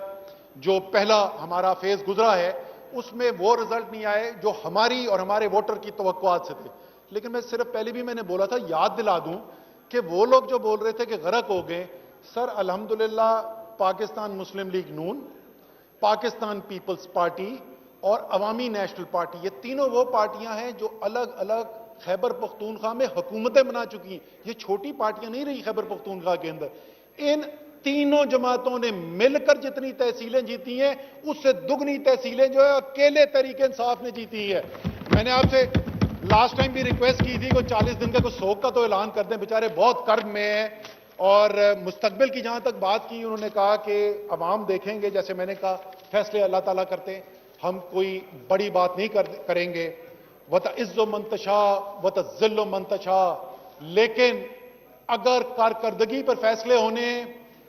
جو پہلا ہمارا فیز گزرا ہے اس میں وہ رزلٹ نہیں آئے جو ہماری اور ہمارے ووٹر کی توقعات سے تھے. لیکن میں صرف پہلے بھی میں نے بولا تھا, یاد دلا دوں کہ وہ لوگ جو بول رہے تھے کہ غرق ہو گئے, سر الحمدللہ پاکستان مسلم لیگ نون, پاکستان پیپلز پارٹی اور عوامی نیشنل پارٹی, یہ تینوں وہ پارٹیاں ہیں جو الگ الگ خیبر پختونخوا میں حکومتیں بنا چکی ہیں. یہ چھوٹی پارٹیاں نہیں رہی خیبر پختونخوا کے اندر. ان تینوں جماعتوں نے مل کر جتنی تحصیلیں جیتی ہیں اس سے دگنی تحصیلیں جو ہے اکیلے تحریک انصاف نے جیتی ہے. میں نے آپ سے لاسٹ ٹائم بھی ریکویسٹ کی تھی کہ 40 دن کا کوئی سوگ کا تو اعلان کر دیں, بیچارے بہت کرب میں ہیں. اور مستقبل کی جہاں تک بات کی انہوں نے کہا کہ عوام دیکھیں گے, جیسے میں نے کہا فیصلے اللہ تعالیٰ کرتے ہیں, ہم کوئی بڑی بات نہیں کریں گے. وَتَعِزُّ مَن تَشَاءُ وَتَذِلُّ مَن تَشَاءُ, لیکن اگر کارکردگی پر فیصلے ہونے ہیں,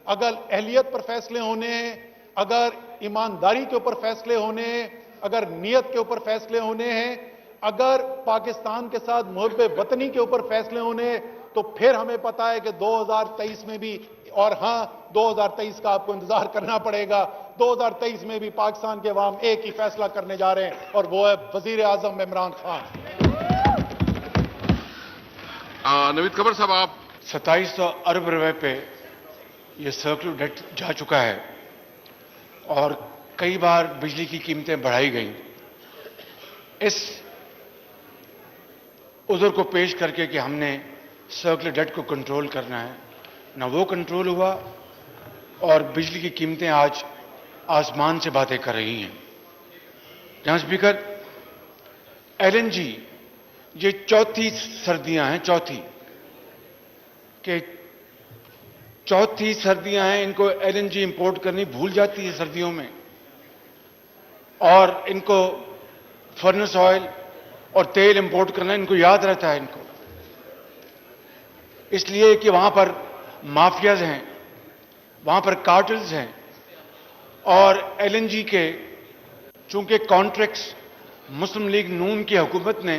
اگر اہلیت پر فیصلے ہونے ہیں, اگر ایمانداری کے اوپر فیصلے ہونے ہیں, اگر نیت کے اوپر فیصلے ہونے ہیں, اگر پاکستان کے ساتھ محب وطنی کے اوپر فیصلے ہونے ہیں, تو پھر ہمیں پتا ہے کہ 2023 میں بھی, اور ہاں 2023 کا آپ کو انتظار کرنا پڑے گا, 2023 میں بھی پاکستان کے عوام ایک ہی فیصلہ کرنے جا رہے ہیں اور وہ ہے وزیر اعظم عمران خان. نوید خبر صاحب, آپ 2700 ارب روپے پہ یہ سرکولر ڈیٹ جا چکا ہے اور کئی بار بجلی کی قیمتیں بڑھائی گئیں. اس عذر کو پیش کر کے کہ ہم نے سرکولر ڈیٹ کو کنٹرول کرنا ہے, نہ وہ کنٹرول ہوا اور بجلی کی قیمتیں آج آسمان سے باتیں کر رہی ہیں. جناب اسپیکر, ایل این جی یہ چوتھی سردیاں ہیں, چوتھی سردیاں ہیں, ان کو ایل این جی امپورٹ کرنی بھول جاتی ہے سردیوں میں, اور ان کو فرنس آئل اور تیل امپورٹ کرنا ان کو یاد رہتا ہے. ان کو اس لیے کہ وہاں پر مافیاز ہیں, وہاں پر کارٹلز ہیں, اور ایل این جی کے چونکہ کانٹریکٹس مسلم لیگ نون کی حکومت نے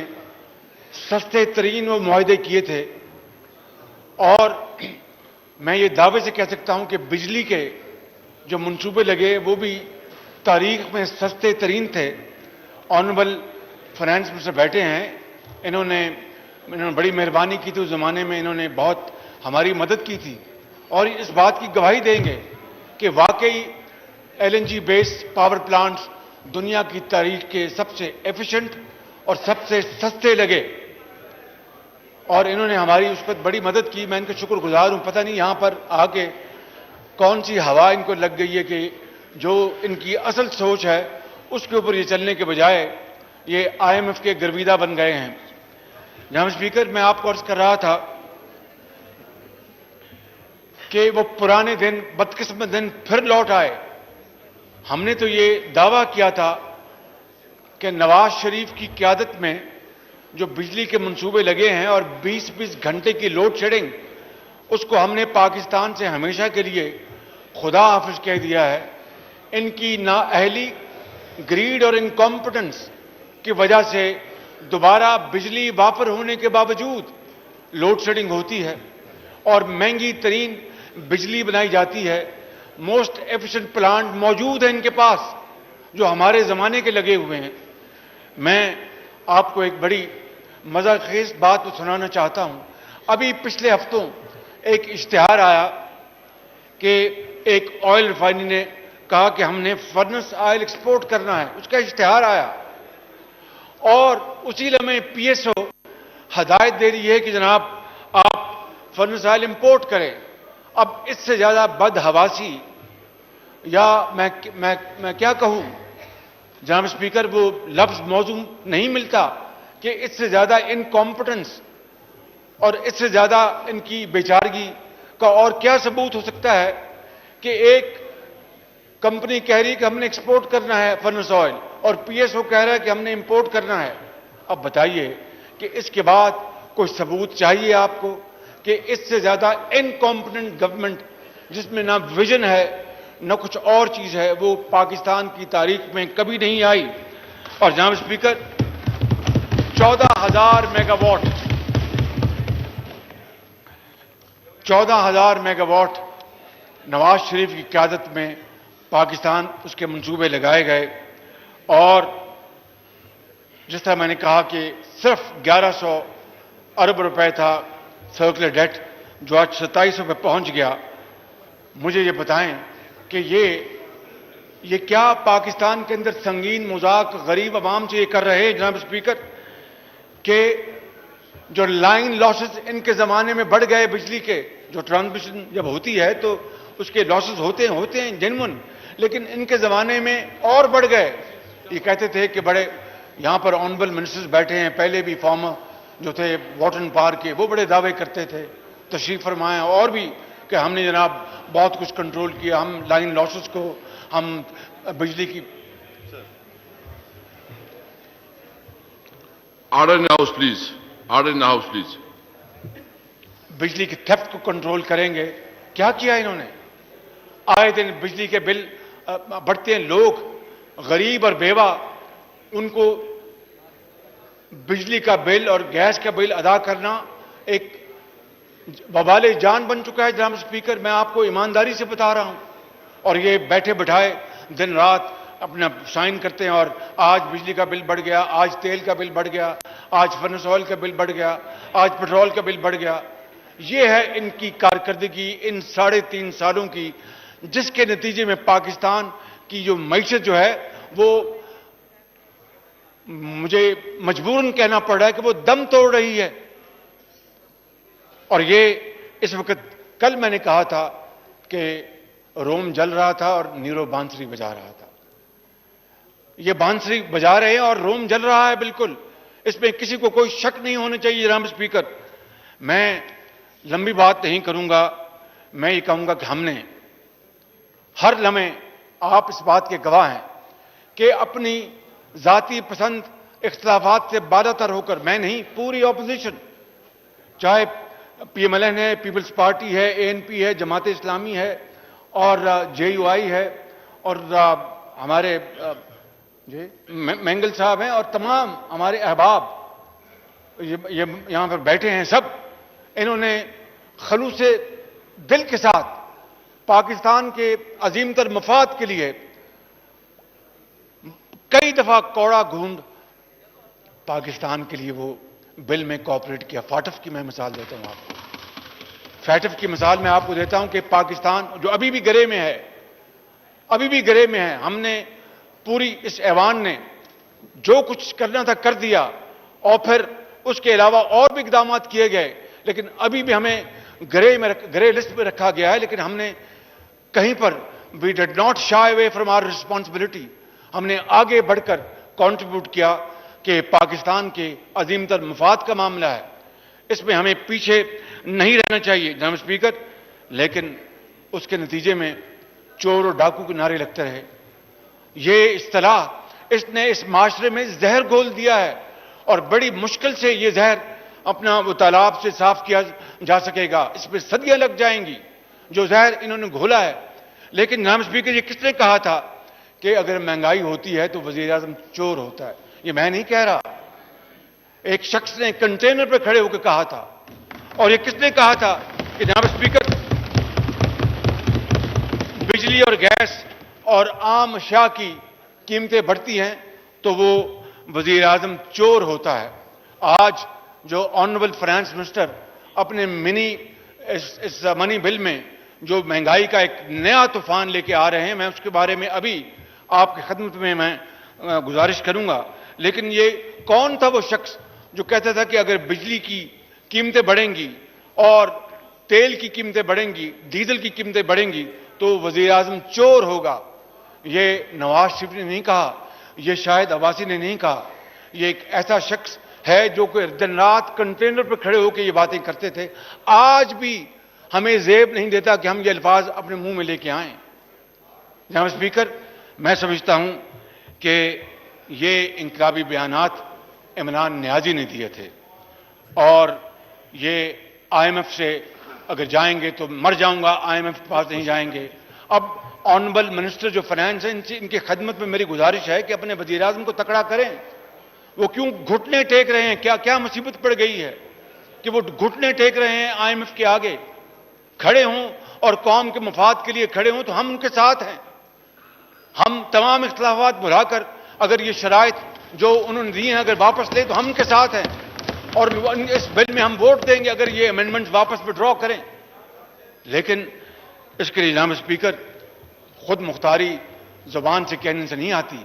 سستے ترین وہ معاہدے کیے تھے, اور میں یہ دعوے سے کہہ سکتا ہوں کہ بجلی کے جو منصوبے لگے وہ بھی تاریخ میں سستے ترین تھے. آنریبل فائنانس منسٹر بیٹھے ہیں, انہوں نے بڑی مہربانی کی تھی, اس زمانے میں انہوں نے بہت ہماری مدد کی تھی, اور اس بات کی گواہی دیں گے کہ واقعی L N G based power plants دنیا کی تاریخ کے سب سے ایفیشنٹ اور سب سے سستے لگے, اور انہوں نے ہماری اس پر بڑی مدد کی. میں ان کا شکر گزار ہوں. پتہ نہیں یہاں پر آ کے کون سی ہوا ان کو لگ گئی ہے کہ جو ان کی اصل سوچ ہے اس کے اوپر یہ چلنے کے بجائے یہ آئی ایم ایف کے گرویدہ بن گئے ہیں. جناب اسپیکر, میں آپ کو عرض کر رہا تھا کہ وہ پرانے دن, بدقسمت دن پھر لوٹ آئے. ہم نے تو یہ دعویٰ کیا تھا کہ نواز شریف کی قیادت میں جو بجلی کے منصوبے لگے ہیں اور 20 گھنٹے کی لوڈ شیڈنگ, اس کو ہم نے پاکستان سے ہمیشہ کے لیے خدا حافظ کہہ دیا ہے. ان کی نااہلی, گریڈ اور انکمپٹنس کی وجہ سے دوبارہ بجلی وافر ہونے کے باوجود لوڈ شیڈنگ ہوتی ہے اور مہنگی ترین بجلی بنائی جاتی ہے. موسٹ ایفیشنٹ پلانٹ موجود ہیں ان کے پاس جو ہمارے زمانے کے لگے ہوئے ہیں. میں آپ کو ایک بڑی مزہ خیز بات سنانا چاہتا ہوں. ابھی پچھلے ہفتوں ایک اشتہار آیا کہ ایک آئل ریفائنری نے کہا کہ ہم نے فرنس آئل ایکسپورٹ کرنا ہے, اس کا اشتہار آیا, اور اسی لمحے PSO ہدایت دے رہی ہے کہ جناب آپ فرنس آئل امپورٹ کریں. اب اس سے زیادہ بدحواسی یا میں کیا کہوں جناب اسپیکر، وہ لفظ موضوع نہیں ملتا کہ اس سے زیادہ انکمپٹنس اور اس سے زیادہ ان کی بیچارگی کا اور کیا ثبوت ہو سکتا ہے کہ ایک کمپنی کہہ رہی کہ ہم نے ایکسپورٹ کرنا ہے فرنس آئل اور PSO کہہ رہا ہے کہ ہم نے امپورٹ کرنا ہے. اب بتائیے کہ اس کے بعد کوئی ثبوت چاہیے آپ کو کہ اس سے زیادہ انکمپٹنٹ گورنمنٹ جس میں نہ ویژن ہے نہ کچھ اور چیز ہے وہ پاکستان کی تاریخ میں کبھی نہیں آئی. اور جناب speaker 14,000 mega what Nawaz Sharif کی قیادت میں پاکستان اس کے منصوبے لگائے گئے اور جس طرح میں نے کہا کہ صرف 1100 ارب روپے تھا سرکولر ڈیٹ جو آج 2700 پہ پہنچ گیا. مجھے یہ بتائیں کہ یہ کیا پاکستان کے اندر سنگین مذاق غریب عوام سے یہ کر رہے ہیں جناب اسپیکر کہ جو لائن لاسز ان کے زمانے میں بڑھ گئے بجلی کے، جو ٹرانسمیشن جب ہوتی ہے تو اس کے لاسز ہوتے ہیں جنون، لیکن ان کے زمانے میں اور بڑھ گئے. یہ کہتے تھے کہ بڑے یہاں پر آنریبل منسٹرز بیٹھے ہیں، پہلے بھی فارمر جو تھے واٹن پار کے وہ بڑے دعوے کرتے تھے تشریف فرمائیں اور بھی کہ ہم نے جناب بہت کچھ کنٹرول کیا، ہم لائن لاسز کو، ہم بجلی کی order in house please, order in house please, بجلی کی تھیفٹ کو کنٹرول کریں گے. کیا کیا انہوں نے؟ آئے دن بجلی کے بل بڑھتے ہیں، لوگ غریب اور بیوہ ان کو بجلی کا بل اور گیس کا بل ادا کرنا ایک وبال جان بن چکا ہے جناب اسپیکر. میں آپ کو ایمانداری سے بتا رہا ہوں. اور یہ بیٹھے بٹھائے دن رات اپنا سائن کرتے ہیں اور آج بجلی کا بل بڑھ گیا، آج تیل کا بل بڑھ گیا، آج فرنس آئل کا بل بڑھ گیا، آج پیٹرول کا بل بڑھ گیا. یہ ہے ان کی کارکردگی ان 3.5 سالوں کی، جس کے نتیجے میں پاکستان کی جو معیشت جو ہے وہ مجھے مجبوراً کہنا پڑ رہا ہے کہ وہ دم توڑ رہی ہے. اور یہ اس وقت کل میں نے کہا تھا کہ روم جل رہا تھا اور نیرو بانسری بجا رہا تھا. یہ بانسری بجا رہے ہیں اور روم جل رہا ہے بالکل. اس میں کسی کو کوئی شک نہیں ہونا چاہیے جناب اسپیکر. میں لمبی بات نہیں کروں گا، میں یہ کہوں گا کہ ہم نے ہر لمحے، آپ اس بات کے گواہ ہیں کہ اپنی ذاتی پسند اختلافات سے بالاتر تر ہو کر، میں نہیں پوری اپوزیشن، چاہے PMLN ہے، پیپلز پارٹی ہے، ANP ہے، جماعت اسلامی ہے اور JUI ہے اور ہمارے مینگل صاحب ہیں اور تمام ہمارے احباب یہ یہاں پر بیٹھے ہیں، سب انہوں نے خلوص دل کے ساتھ پاکستان کے عظیم تر مفاد کے لیے کئی دفعہ کوڑا گھونڈ پاکستان کے لیے وہ بل میں کوآپریٹ کیا. فاٹف کی میں مثال دیتا ہوں آپ کو. فاٹف کی مثال میں آپ کو دیتا ہوں کہ پاکستان جو ابھی بھی گرے میں ہے، ہم نے پوری اس ایوان نے جو کچھ کرنا تھا کر دیا اور پھر اس کے علاوہ اور بھی اقدامات کیے گئے، لیکن ابھی بھی ہمیں گرے لسٹ میں رکھا گیا ہے. لیکن ہم نے کہیں پر we did not shy away from our responsibility. ہم نے آگے بڑھ کر کنٹریبیوٹ کیا کہ پاکستان کے عظیم تر مفاد کا معاملہ ہے، اس میں ہمیں پیچھے نہیں رہنا چاہیے جناب اسپیکر. لیکن اس کے نتیجے میں چور اور ڈاکو کے نعرے لگتے رہے. یہ اصطلاح اس نے اس معاشرے میں زہر گھول دیا ہے اور بڑی مشکل سے یہ زہر اپنا وہ تالاب سے صاف کیا جا سکے گا. اس میں صدیاں لگ جائیں گی جو زہر انہوں نے گھولا ہے. لیکن جناب اسپیکر، یہ کس نے کہا تھا کہ اگر مہنگائی ہوتی ہے تو وزیر اعظم چور ہوتا ہے؟ یہ میں نہیں کہہ رہا، ایک شخص نے کنٹینر پہ کھڑے ہو کے کہا تھا. اور یہ کس نے کہا تھا کہ جناب اسپیکر بجلی اور گیس اور عام اشیاء کی قیمتیں بڑھتی ہیں تو وہ وزیر اعظم چور ہوتا ہے. آج جو آنریبل فائنانس منسٹر اپنے اس منی بل میں جو مہنگائی کا ایک نیا طوفان لے کے آ رہے ہیں، میں اس کے بارے میں ابھی آپ کی خدمت میں میں گزارش کروں گا. لیکن یہ کون تھا وہ شخص جو کہتا تھا کہ اگر بجلی کی قیمتیں بڑھیں گی اور تیل کی قیمتیں بڑھیں گی، ڈیزل کی قیمتیں بڑھیں گی تو وزیر اعظم چور ہوگا؟ یہ نواز شریف نے نہیں کہا، یہ شاہد عباسی نے نہیں کہا، یہ ایک ایسا شخص ہے جو کہ دن رات کنٹینر پر کھڑے ہو کے یہ باتیں کرتے تھے. آج بھی ہمیں زیب نہیں دیتا کہ ہم یہ الفاظ اپنے منہ میں لے کے آئیں. جناب اسپیکر، میں سمجھتا ہوں کہ یہ انقلابی بیانات عمران نیازی نے دیے تھے اور یہ آئی ایم ایف سے اگر جائیں گے تو مر جاؤں گا، آئی ایم ایف کے پاس نہیں جائیں گے. اب آنریبل منسٹر جو فائنانس ہیں ان کی خدمت میں میری گزارش ہے کہ اپنے وزیر اعظم کو تکڑا کریں. وہ کیوں گھٹنے ٹیک رہے ہیں؟ کیا مصیبت پڑ گئی ہے کہ وہ گھٹنے ٹیک رہے ہیں آئی ایم ایف کے آگے؟ کھڑے ہوں اور قوم کے مفاد کے لیے کھڑے ہوں تو ہم ان کے ساتھ ہیں. ہم تمام اختلافات بھلا کر اگر یہ شرائط جو انہوں نے دی ہیں اگر واپس لیں تو ہم ان کے ساتھ ہیں اور اس بل میں ہم ووٹ دیں گے اگر یہ امینڈمنٹ واپس وڈرا کریں. لیکن اس کے لیے جناب اسپیکر خود مختاری زبان سے کہنے سے نہیں آتی،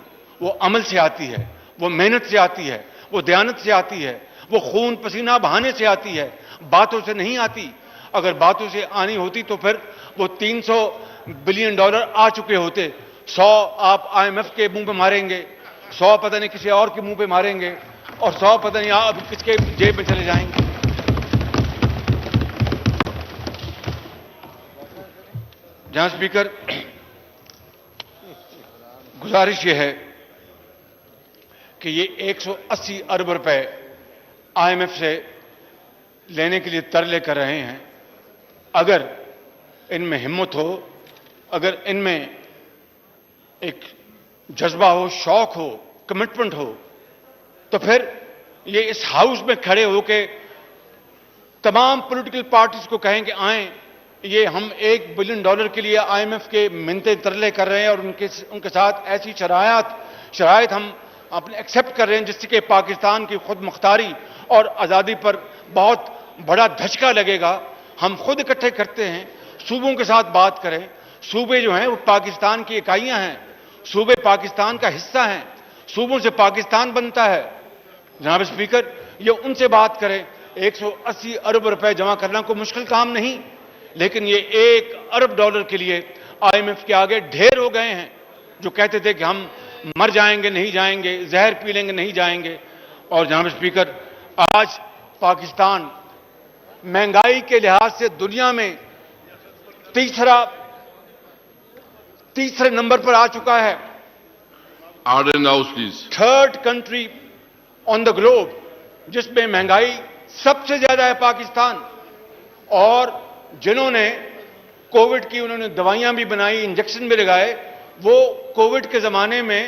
وہ عمل سے آتی ہے، وہ محنت سے آتی ہے، وہ دیانت سے آتی ہے، وہ خون پسینہ بہانے سے آتی ہے، باتوں سے نہیں آتی. اگر باتوں سے آنی ہوتی تو پھر وہ $300 بلین آ چکے ہوتے. 100 آپ آئی ایم ایف کے منہ پہ ماریں گے، 100 پتہ نہیں کسی اور کے منہ پہ ماریں گے اور 100 پتہ نہیں آپ کس کے جیب میں چلے جائیں گے. جہاں اسپیکر گزارش یہ ہے کہ یہ 180 ارب روپے آئی ایم ایف سے لینے کے لیے ترلے کر رہے ہیں. اگر ان میں ہمت ہو، اگر ان میں ایک جذبہ ہو، شوق ہو، کمٹمنٹ ہو تو پھر یہ اس ہاؤس میں کھڑے ہو کے تمام پولیٹیکل پارٹیز کو کہیں کہ آئیں، یہ ہم $1 بلین کے لیے آئی ایم ایف کے منتیں ترلے کر رہے ہیں اور ان کے ساتھ ایسی شرائط ہم اپنے ایکسیپٹ کر رہے ہیں جس سے کہ پاکستان کی خود مختاری اور آزادی پر بہت بڑا دھچکا لگے گا. ہم خود اکٹھے کرتے ہیں، صوبوں کے ساتھ بات کریں. صوبے جو ہیں وہ پاکستان کی اکائیاں ہیں، صوبے پاکستان کا حصہ ہیں، صوبوں سے پاکستان بنتا ہے. جناب اسپیکر، یہ ان سے بات کریں. 180 ارب روپے جمع کرنا کوئی مشکل کام نہیں، لیکن یہ $1 ارب کے لیے آئی ایم ایف کے آگے ڈھیر ہو گئے ہیں جو کہتے تھے کہ ہم مر جائیں گے نہیں جائیں گے، زہر پی لیں گے نہیں جائیں گے. اور جناب اسپیکر، آج پاکستان مہنگائی کے لحاظ سے دنیا میں تیسرے نمبر پر آ چکا ہے. Order in house please. 3rd country on the globe جس میں مہنگائی سب سے زیادہ ہے پاکستان. اور جنہوں نے کووڈ کی انہوں نے دوائیاں بھی بنائی، انجیکشن بھی لگائے، وہ کووڈ کے زمانے میں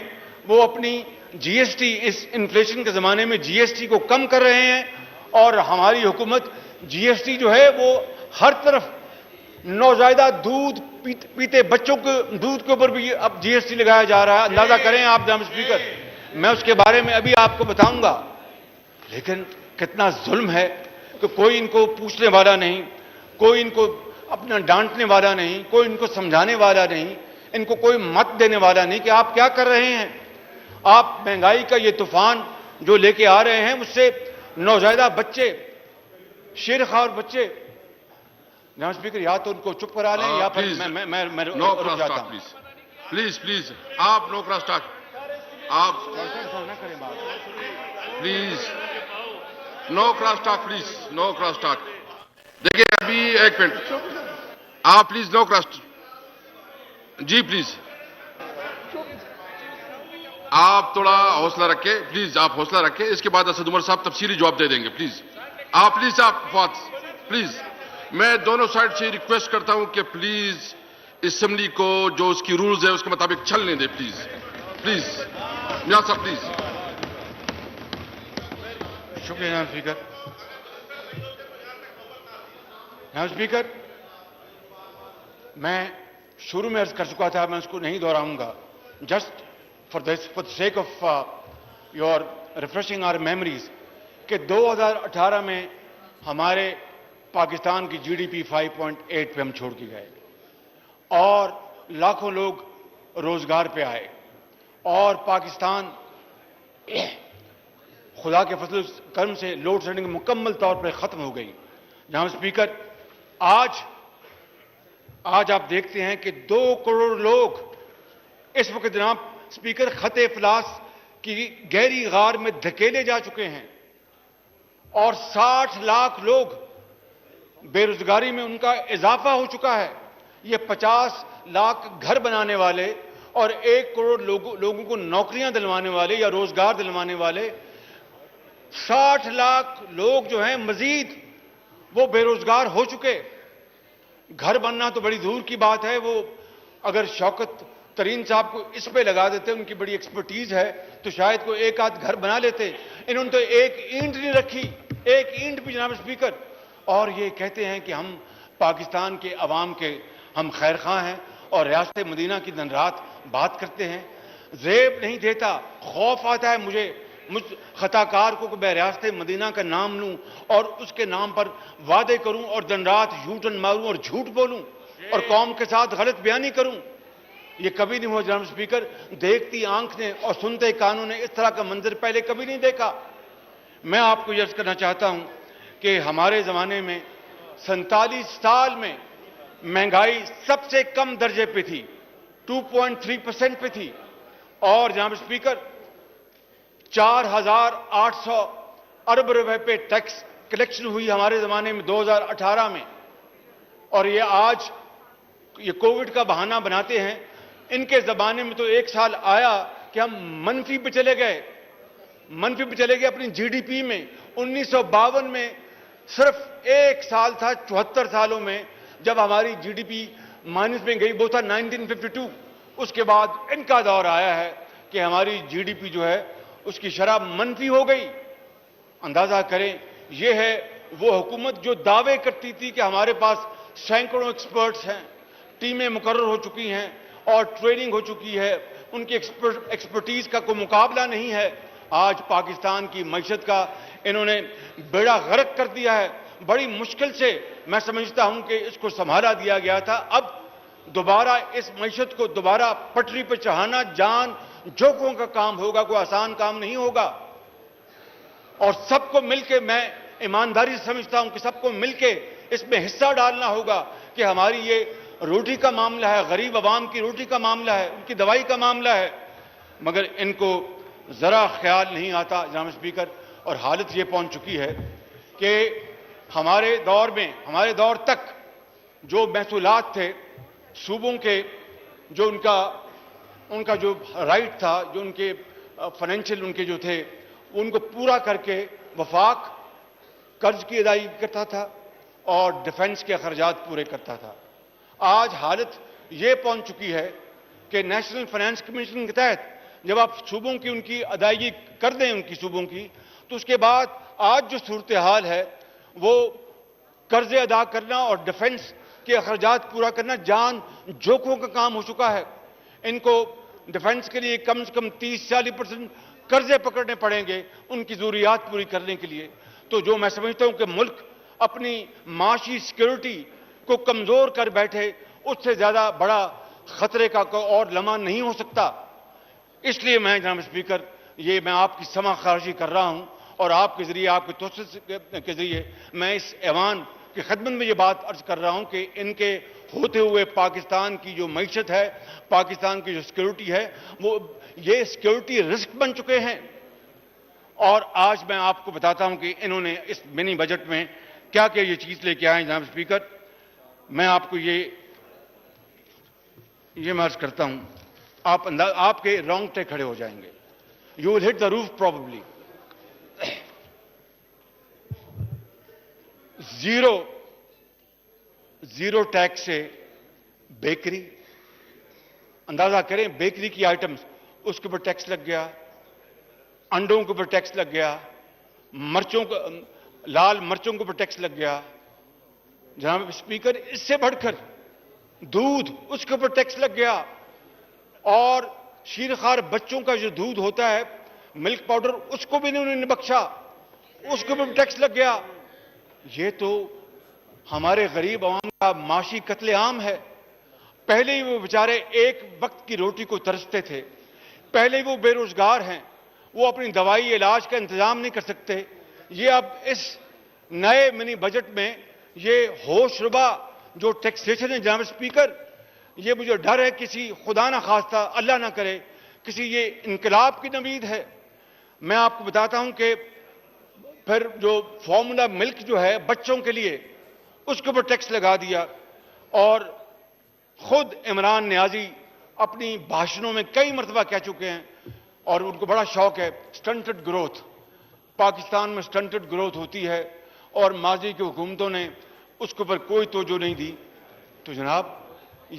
وہ اپنی جی ایس ٹی، اس انفلیشن کے زمانے میں جی ایس ٹی کو کم کر رہے ہیں. اور ہماری حکومت جی ایس ٹی جو ہے وہ ہر طرف نوزائیدہ دودھ پیتے بچوں کے دودھ کے اوپر بھی اب جی ایس ٹی لگایا جا رہا ہے. اندازہ کریں آپ جناب اسپیکر، میں اس کے بارے میں ابھی آپ کو بتاؤں گا. لیکن کتنا ظلم ہے کہ کوئی ان کو پوچھنے والا نہیں، کوئی ان کو اپنا ڈانٹنے والا نہیں، کوئی ان کو سمجھانے والا نہیں، ان کو کوئی مت دینے والا نہیں کہ آپ کیا کر رہے ہیں. آپ مہنگائی کا یہ طوفان جو لے کے آ رہے ہیں اس سے نوزائیدہ بچے، شیر خوار بچے. جناب اسپیکر، یا تو ان کو چپ کرا لیں یا پھر میں نو رک کراس جاتا ٹاک ہوں. پلیز. پلیز پلیز آپ نو کراس ٹاک. آپ نہ کریں بات. Please no cross talk, please no cross talk. دیکھیے ابھی ایک منٹ، آپ پلیز نو کراس. جی پلیز آپ تھوڑا حوصلہ رکھیں، پلیز آپ حوصلہ رکھیں. اس کے بعد اسد عمر صاحب تفصیلی جواب دے دیں گے. پلیز آپ فواد پلیز میں دونوں سائڈ سے ریکویسٹ کرتا ہوں کہ پلیز اسمبلی کو جو اس کی رولز ہے اس کے مطابق چلنے دیں. پلیز پلیز میاں صاحب پلیز. شکریہ جناب اسپیکر. جناب اسپیکر، میں شروع میں عرض کر چکا تھا، میں اس کو نہیں دہراؤں گا. Just for the sake of your refreshing our memories کہ 2018 میں ہمارے پاکستان کی جی ڈی پی 5.8 پہ ہم چھوڑ کے گئے اور لاکھوں لوگ روزگار پہ آئے اور پاکستان خدا کے فضل و کرم سے لوڈ شیڈنگ مکمل طور پر ختم ہو گئی. جناب اسپیکر، آج آپ دیکھتے ہیں کہ 2 کروڑ لوگ اس وقت جناب اسپیکر خط افلاس کی گہری غار میں دھکیلے جا چکے ہیں اور 60 لاکھ لوگ بے روزگاری میں ان کا اضافہ ہو چکا ہے. یہ 50 لاکھ گھر بنانے والے اور 1 کروڑ لوگوں کو نوکریاں دلوانے والے یا روزگار دلوانے والے 60 لاکھ لوگ جو ہیں مزید وہ بے روزگار ہو چکے. گھر بننا تو بڑی دور کی بات ہے، وہ اگر شوکت ترین صاحب کو اس پہ لگا دیتے، ان کی بڑی ایکسپرٹیز ہے، تو شاید کوئی ایک آدھ گھر بنا لیتے. انہوں نے تو ایک اینٹ نہیں رکھی، ایک اینٹ بھی جناب اسپیکر. اور یہ کہتے ہیں کہ ہم پاکستان کے عوام کے ہم خیر خواہ ہیں اور ریاست مدینہ کی دن رات بات کرتے ہیں. زیب نہیں دیتا، خوف آتا ہے مجھ خطا کار کو کہ میں ریاست مدینہ کا نام لوں اور اس کے نام پر وعدے کروں اور دن رات یوٹن ماروں اور جھوٹ بولوں اور قوم کے ساتھ غلط بیانی کروں. یہ کبھی نہیں ہوا جناب اسپیکر. دیکھتی آنکھ نے اور سنتے کانوں نے اس طرح کا منظر پہلے کبھی نہیں دیکھا. میں آپ کو یہ عرض کرنا چاہتا ہوں کہ ہمارے زمانے میں 47 سال میں مہنگائی سب سے کم درجے پہ تھی، 2.3% پہ تھی. اور جناب اسپیکر 4,800 ارب روپے پہ ٹیکس کلیکشن ہوئی ہمارے زمانے میں 2018 میں. اور یہ آج یہ کووڈ کا بہانہ بناتے ہیں. ان کے زمانے میں تو 1 سال آیا کہ ہم منفی پہ چلے گئے اپنی جی ڈی پی میں. 1952 میں صرف 1 سال تھا 74 سالوں میں جب ہماری جی ڈی پی مائنس میں گئی، وہ تھا 1952. اس کے بعد ان کا دور آیا ہے کہ ہماری جی ڈی پی جو ہے اس کی شرح منفی ہو گئی. اندازہ کریں، یہ ہے وہ حکومت جو دعوے کرتی تھی کہ ہمارے پاس سینکڑوں ایکسپرٹس ہیں، ٹیمیں مقرر ہو چکی ہیں اور ٹریننگ ہو چکی ہے، ان کی ایکسپرٹیز کا کوئی مقابلہ نہیں ہے. آج پاکستان کی معیشت کا انہوں نے بیڑا غرق کر دیا ہے. بڑی مشکل سے میں سمجھتا ہوں کہ اس کو سنبھالا دیا گیا تھا. اب دوبارہ اس معیشت کو دوبارہ پٹری پہ چڑھانا جان جوکوں کا کام ہوگا، کوئی آسان کام نہیں ہوگا. اور سب کو مل کے، میں ایمانداری سے سمجھتا ہوں کہ سب کو مل کے اس میں حصہ ڈالنا ہوگا کہ ہماری یہ روٹی کا معاملہ ہے، غریب عوام کی روٹی کا معاملہ ہے، ان کی دوائی کا معاملہ ہے. مگر ان کو ذرا خیال نہیں آتا جناب اسپیکر. اور حالت یہ پہنچ چکی ہے کہ ہمارے دور تک جو محصولات تھے صوبوں کے، جو ان کا جو رائٹ تھا، جو ان کے فائنینشیل ان کے جو تھے، ان کو پورا کر کے وفاق قرض کی ادائیگی کرتا تھا اور ڈیفنس کے اخراجات پورے کرتا تھا. آج حالت یہ پہنچ چکی ہے کہ نیشنل فائنانس کمیشن کے تحت جب آپ صوبوں کی ان کی ادائیگی کر دیں ان کی صوبوں کی، تو اس کے بعد آج جو صورتحال ہے وہ قرض ادا کرنا اور ڈیفنس کے اخراجات پورا کرنا جان جوکوں کا کام ہو چکا ہے. ان کو ڈیفنس کے لیے کم سے کم 30-40% قرضے پکڑنے پڑیں گے ان کی ضروریات پوری کرنے کے لیے. تو جو میں سمجھتا ہوں کہ ملک اپنی معاشی سیکیورٹی کو کمزور کر بیٹھے، اس سے زیادہ بڑا خطرے کا کوئی اور لمحہ نہیں ہو سکتا. اس لیے میں جناب اسپیکر یہ میں آپ کی سماع خارجی کر رہا ہوں اور آپ کے ذریعے، آپ کے توسط کے ذریعے میں اس ایوان کی خدمت میں یہ بات عرض کر رہا ہوں کہ ان کے ہوتے ہوئے پاکستان کی جو معیشت ہے، پاکستان کی جو سیکیورٹی ہے، وہ یہ سیکیورٹی رسک بن چکے ہیں. اور آج میں آپ کو بتاتا ہوں کہ انہوں نے اس منی بجٹ میں کیا کیا یہ چیز لے کے آئے. جناب اسپیکر، میں آپ کو یہ میں عرض کرتا ہوں، آپ کے رونگٹے کھڑے ہو جائیں گے. You will hit the roof probably. Zero tax سے بیکری، اندازہ کریں بیکری کی آئٹمز، اس کے اوپر ٹیکس لگ گیا، انڈوں کے اوپر ٹیکس لگ گیا، لال مرچوں کے اوپر ٹیکس لگ گیا. جناب اسپیکر، اس سے بڑھ کر دودھ، اس کے اوپر ٹیکس لگ گیا. اور شیرخوار بچوں کا جو دودھ ہوتا ہے، ملک پاؤڈر، اس کو بھی انہوں نے بخشا، اس کے اوپر ٹیکس لگ گیا. یہ تو ہمارے غریب عوام کا معاشی قتل عام ہے. پہلے ہی وہ بیچارے ایک وقت کی روٹی کو ترستے تھے، پہلے ہی وہ بے روزگار ہیں وہ اپنی دوائی علاج کا انتظام نہیں کر سکتے. یہ اب اس نئے منی بجٹ میں یہ ہوش ربا جو ٹیکسیشن ہے جناب اسپیکر, یہ مجھے ڈر ہے کسی خدا نہ خواستہ اللہ نہ کرے کسی یہ انقلاب کی نوید ہے. میں آپ کو بتاتا ہوں کہ پھر جو فارمولا ملک جو ہے بچوں کے لیے اس کے اوپر ٹیکس لگا دیا, اور خود عمران نیازی اپنی بھاشنوں میں کئی مرتبہ کہہ چکے ہیں, اور ان کو بڑا شوق ہے سٹنٹڈ گروتھ. پاکستان میں سٹنٹڈ گروتھ ہوتی ہے اور ماضی کی حکومتوں نے اس کے اوپر کوئی توجہ نہیں دی. تو جناب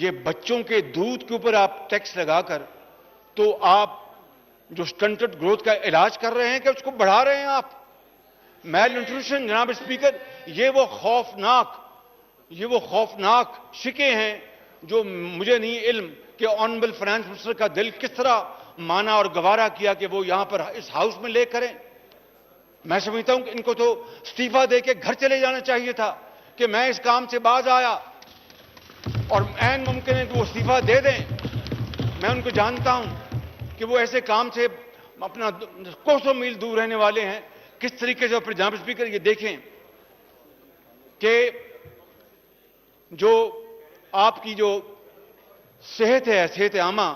یہ بچوں کے دودھ کے اوپر آپ ٹیکس لگا کر تو آپ جو سٹنٹڈ گروتھ کا علاج کر رہے ہیں کہ اس کو بڑھا رہے ہیں آپ. میل نیوٹریشن جناب اسپیکر, یہ وہ خوفناک شکیں ہیں جو مجھے نہیں علم کہ آنریبل فائنانس منسٹر کا دل کس طرح مانا اور گوارا کیا کہ وہ یہاں پر اس ہاؤس میں لے کریں. میں سمجھتا ہوں کہ ان کو تو استعفیٰ دے کے گھر چلے جانا چاہیے تھا کہ میں اس کام سے باز آیا, اور عین ممکن ہے کہ وہ استعفیٰ دے دیں. میں ان کو جانتا ہوں کہ وہ ایسے کام سے اپنا کوسوں میل دور رہنے والے ہیں. کس طریقے سے پھر جناب اسپیکر یہ دیکھیں کہ جو آپ کی جو صحت ہے, صحت عامہ,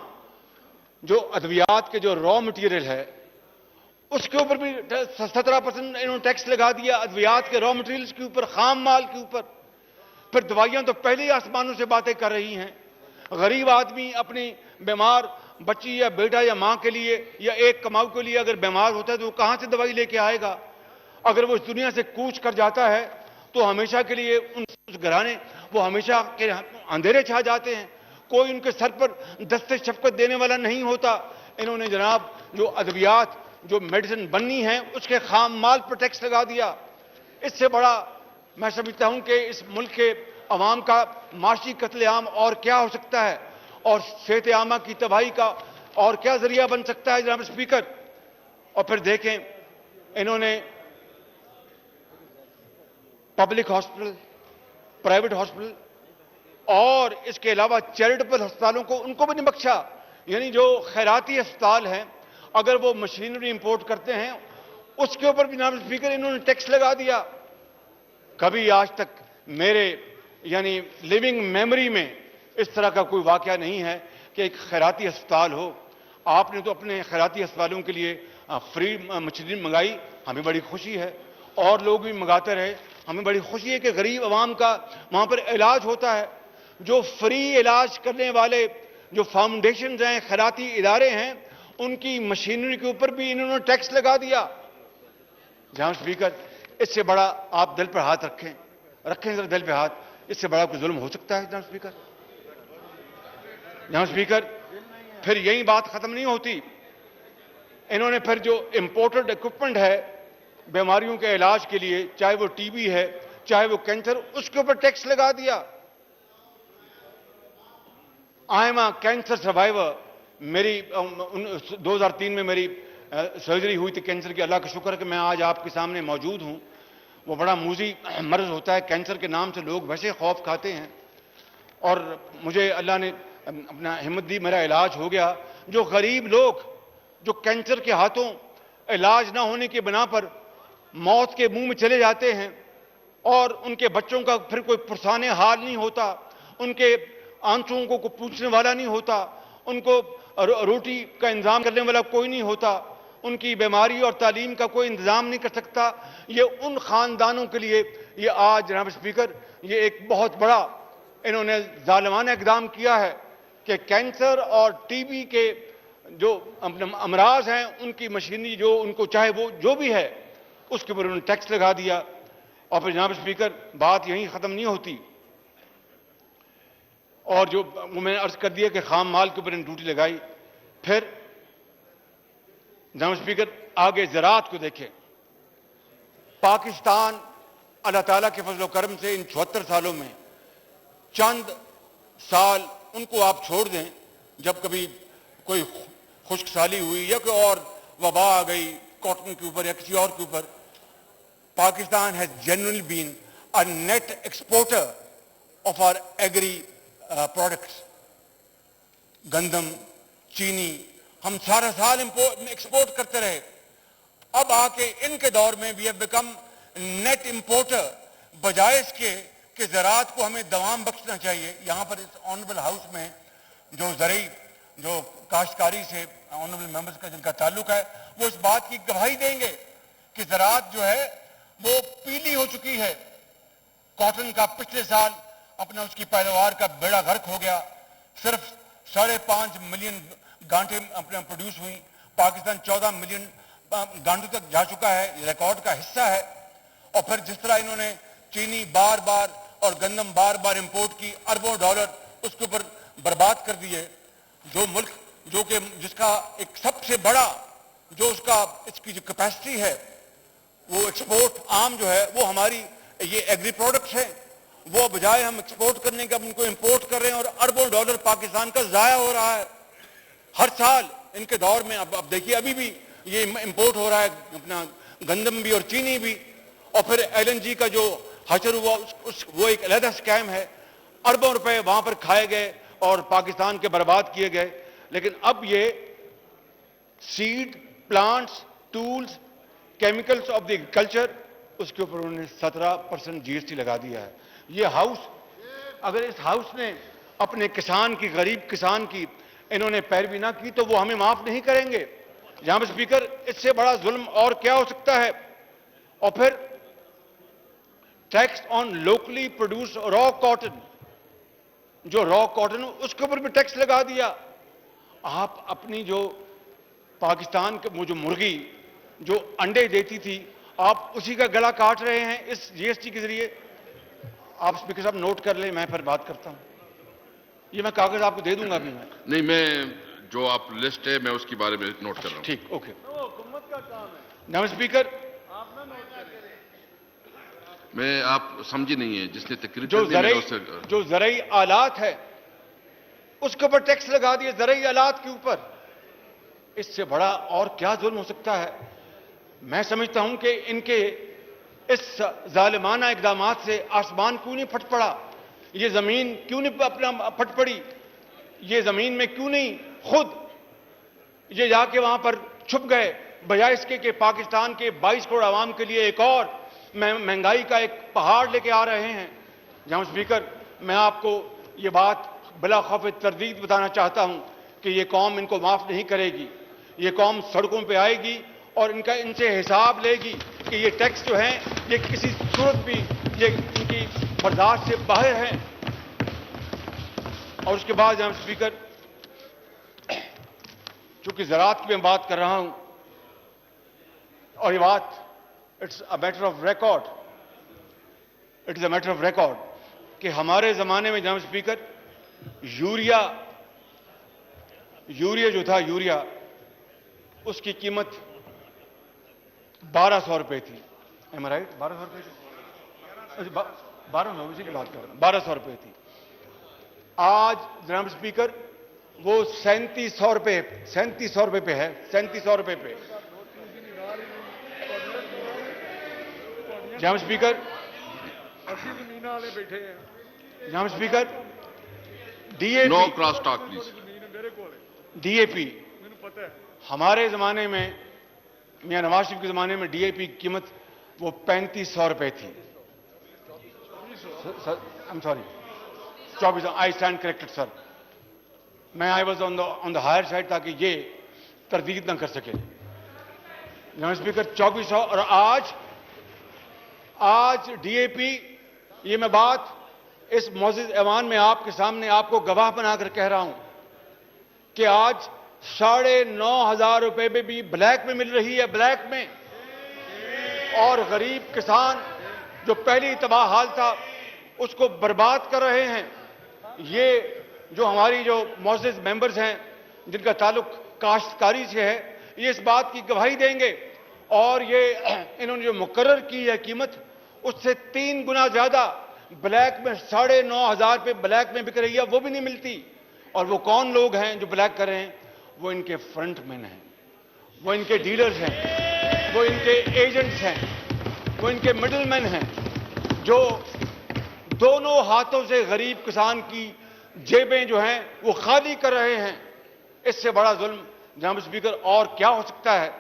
جو ادویات کے جو را مٹیریل ہے اس کے اوپر بھی 17% انہوں نے ٹیکس لگا دیا, ادویات کے را مٹیریلز کے اوپر, خام مال کے اوپر. پھر دوائیاں تو پہلے ہی آسمانوں سے باتیں کر رہی ہیں. غریب آدمی اپنی بیمار بچی یا بیٹا یا ماں کے لیے یا ایک کماؤ کے لیے اگر بیمار ہوتا ہے تو وہ کہاں سے دوائی لے کے آئے گا؟ اگر وہ اس دنیا سے کوچ کر جاتا ہے تو ہمیشہ کے لیے ان گھرانے وہ ہمیشہ کے اندھیرے چھا جاتے ہیں, کوئی ان کے سر پر دستے شفقت دینے والا نہیں ہوتا. انہوں نے جناب جو ادویات جو میڈیسن بننی ہے اس کے خام مال پر ٹیکس لگا دیا. اس سے بڑا میں سمجھتا ہوں کہ اس ملک کے عوام کا معاشی قتل عام اور کیا ہو سکتا ہے, اور صحت عامہ کی تباہی کا اور کیا ذریعہ بن سکتا ہے جناب اسپیکر. اور پھر دیکھیں انہوں نے پبلک ہاسپٹل, پرائیویٹ ہاسپٹل اور اس کے علاوہ چیریٹیبل ہسپتالوں کو ان کو بھی نہیں بخشا. یعنی جو خیراتی ہسپتال ہیں اگر وہ مشینری امپورٹ کرتے ہیں اس کے اوپر بھی جناب اسپیکر انہوں نے ٹیکس لگا دیا. کبھی آج تک میرے یعنی لیونگ میموری میں اس طرح کا کوئی واقعہ نہیں ہے کہ ایک خیراتی ہسپتال ہو. آپ نے تو اپنے خیراتی ہسپتالوں کے لیے فری مشینری منگائی, ہمیں بڑی خوشی ہے, اور لوگ بھی منگاتے رہے, ہمیں بڑی خوشی ہے کہ غریب عوام کا وہاں پر علاج ہوتا ہے. جو فری علاج کرنے والے جو فاؤنڈیشنز ہیں, خیراتی ادارے ہیں, ان کی مشینری کے اوپر بھی انہوں نے ٹیکس لگا دیا. جناب اسپیکر, اس سے بڑا آپ دل پر ہاتھ رکھیں ذرا دل پہ ہاتھ, اس سے بڑا کوئی ظلم ہو سکتا ہے جناب اسپیکر؟ جناب اسپیکر, پھر یہی بات ختم نہیں ہوتی. انہوں نے پھر جو امپورٹڈ ایکوپمنٹ ہے بیماریوں کے علاج کے لیے, چاہے وہ ٹی بی ہے چاہے وہ کینسر, اس کے اوپر ٹیکس لگا دیا. I am a cancer survivor. میری 2003 میں میری سرجری ہوئی تھی کینسر کی. اللہ کا شکر ہے کہ میں آج آپ کے سامنے موجود ہوں. وہ بڑا موذی مرض ہوتا ہے, کینسر کے نام سے لوگ ویسے خوف کھاتے ہیں, اور مجھے اللہ نے اپنا ہمت دی, میرا علاج ہو گیا. جو غریب لوگ جو کینسر کے ہاتھوں علاج نہ ہونے کی بنا پر موت کے منہ میں چلے جاتے ہیں, اور ان کے بچوں کا پھر کوئی پرسان حال نہیں ہوتا, ان کے آنسوؤں کو پوچھنے والا نہیں ہوتا, ان کو روٹی کا انتظام کرنے والا کوئی نہیں ہوتا, ان کی بیماری اور تعلیم کا کوئی انتظام نہیں کر سکتا. یہ ان خاندانوں کے لیے یہ آج جناب اسپیکر یہ ایک بہت بڑا انہوں نے ظالمانہ اقدام کیا ہے کہ کینسر اور ٹی بی کے جو امراض ہیں ان کی مشینری جو ان کو چاہے وہ جو بھی ہے اس کے اوپر انہوں نے ٹیکس لگا دیا. اور پھر جناب اسپیکر بات یہیں ختم نہیں ہوتی, اور جو میں نے عرض کر دیا کہ خام مال کے اوپر انہوں نے ڈیوٹی لگائی. پھر جناب اسپیکر آگے زراعت کو دیکھیں. پاکستان اللہ تعالیٰ کے فضل و کرم سے ان 74 سالوں میں چند سال ان کو آپ چھوڑ دیں جب کبھی کوئی خشک سالی ہوئی یا کوئی اور وبا آ گئی کاٹن کے اوپر یا کسی اور کے اوپر, Pakistan has genuinely been a net exporter of our agri products. گندم, چینی, ہم سارا سال ایکسپورٹ کرتے رہے. اب آ کے ان کے دور میں we have become net importer, بجائے اس کے کہ زراعت کو ہمیں دوام بخشنا چاہیے. یہاں پر اس آنریبل ہاؤس میں جو زرعی جو کاشتکاری سے آنریبل ممبرز کا جن کا تعلق ہے, وہ اس بات کی گواہی دیں گے کہ زراعت جو ہے وہ پیلی ہو چکی ہے. کاٹن کا پچھلے سال اپنا اس کی پیداوار کا بیڑا غرق ہو گیا. صرف 5.5 ملین گانٹیں اپنے پروڈیوس ہوئی. پاکستان 14 ملین گانٹوں تک جا چکا ہے, ریکارڈ کا حصہ ہے. اور پھر جس طرح انہوں نے چینی بار بار اور گندم بار بار امپورٹ کی, اربوں ڈالر اس کے اوپر برباد کر دیے. جو ملک جو کہ جس کا ایک سب سے بڑا جو اس کی جو کیپیسٹی ہے وہ ایکسپورٹ عام جو ہے وہ ہماری یہ ایگری پروڈکٹس ہیں, وہ بجائے ہم ایکسپورٹ کرنے کا ان کو امپورٹ کر رہے ہیں اور اربوں ڈالر پاکستان کا ضائع ہو رہا ہے ہر سال ان کے دور میں. اب دیکھیے ابھی بھی یہ امپورٹ ہو رہا ہے اپنا گندم بھی اور چینی بھی. اور پھر LNG کا جو حشر ہوا وہ ایک علیحدہ اسکیم ہے. اربوں روپے وہاں پر کھائے گئے اور پاکستان کے برباد کیے گئے. لیکن اب یہ seed, plants, tools, chemicals of the agriculture, اس کے اوپر انہوں نے 17% GST لگا دیا ہے. یہ ہاؤس, اگر اس ہاؤس نے اپنے کسان کی, غریب کسان کی انہوں نے پیروی نہ کی تو وہ ہمیں معاف نہیں کریں گے. جناب اسپیکر, اس سے بڑا ظلم اور کیا ہو سکتا ہے؟ اور پھر ٹیکس آن لوکلی پروڈیوس را کاٹن, جو را کاٹن اس کے اوپر بھی ٹیکس لگا دیا. آپ اپنی جو پاکستان کے وہ جو مرغی جو انڈے دیتی تھی آپ اسی کا گلا کاٹ رہے ہیں اس GST کے ذریعے. آپ اسپیکر صاحب نوٹ کر لیں, میں پھر بات کرتا ہوں. یہ میں کاغذ آپ کو دے دوں گا ابھی. نہیں, میں جو آپ لسٹ ہے میں اس کے بارے میں نوٹ کر رہا ہوں. ٹھیک, اوکے. جناب اسپیکر, میں آپ سمجھی نہیں ہے, جس نے تقریر کرنی جو زرعی آلات ہے اس کے اوپر ٹیکس لگا دیے, زرعی آلات کے اوپر. اس سے بڑا اور کیا ظلم ہو سکتا ہے؟ میں سمجھتا ہوں کہ ان کے اس ظالمانہ اقدامات سے آسمان کیوں نہیں پھٹ پڑا, یہ زمین کیوں نہیں اپنا پھٹ پڑی, یہ زمین میں کیوں نہیں خود یہ جا کے وہاں پر چھپ گئے, بجائے اس کے کہ پاکستان کے 22 کروڑ عوام کے لیے ایک اور مہنگائی کا ایک پہاڑ لے کے آ رہے ہیں. جناب اسپیکر, میں آپ کو یہ بات بلا خوف تردید بتانا چاہتا ہوں کہ یہ قوم ان کو معاف نہیں کرے گی. یہ قوم سڑکوں پہ آئے گی اور ان سے حساب لے گی کہ یہ ٹیکس جو ہیں یہ کسی صورت بھی یہ ان کی برداشت سے باہر ہیں. اور اس کے بعد جناب اسپیکر, چونکہ زراعت کی میں بات کر رہا ہوں اور یہ بات it's a matter of record, it is a matter of record کہ ہمارے زمانے میں جناب اسپیکر یوریا جو تھا, یوریا اس کی قیمت 1200 روپے تھی. ایم آئی رائٹ؟ 1200 روپے تھی, 1200 اسی کی بات کر رہا ہوں, 1200 روپے تھی. آج جناب اسپیکر وہ 3700 روپے پہ ہے, 3700 روپے پہ. جناب اسپیکر, جناب speaker, no cross talk please. DAP ہمارے زمانے میں, میاں نواز شریف کے زمانے میں DAP کی قیمت وہ 3500 روپے تھی. I'm sorry, 2400. I stand corrected, sir. میں I was on the higher side تاکہ یہ تردید نہ کر سکے. جناب اسپیکر 2400, اور آج DAP, یہ میں بات اس معزز ایوان میں آپ کے سامنے آپ کو گواہ بنا کر کہہ رہا ہوں کہ آج 9,500 روپے میں بھی بلیک میں مل رہی ہے, بلیک میں. اور غریب کسان جو پہلی تباہ حال تھا اس کو برباد کر رہے ہیں. یہ جو ہماری جو معزز ممبرز ہیں جن کا تعلق کاشتکاری سے ہے, یہ اس بات کی گواہی دیں گے. اور یہ انہوں نے جو مقرر کی ہے قیمت اس سے 3 گنا زیادہ بلیک میں 9,500 پہ بلیک میں بک رہی ہے, وہ بھی نہیں ملتی. اور وہ کون لوگ ہیں جو بلیک کر رہے ہیں؟ وہ ان کے فرنٹ مین ہیں, وہ ان کے ڈیلرز ہیں, وہ ان کے ایجنٹس ہیں, وہ ان کے مڈل مین ہیں جو دونوں ہاتھوں سے غریب کسان کی جیبیں جو ہیں وہ خالی کر رہے ہیں. اس سے بڑا ظلم جناب اسپیکر اور کیا ہو سکتا ہے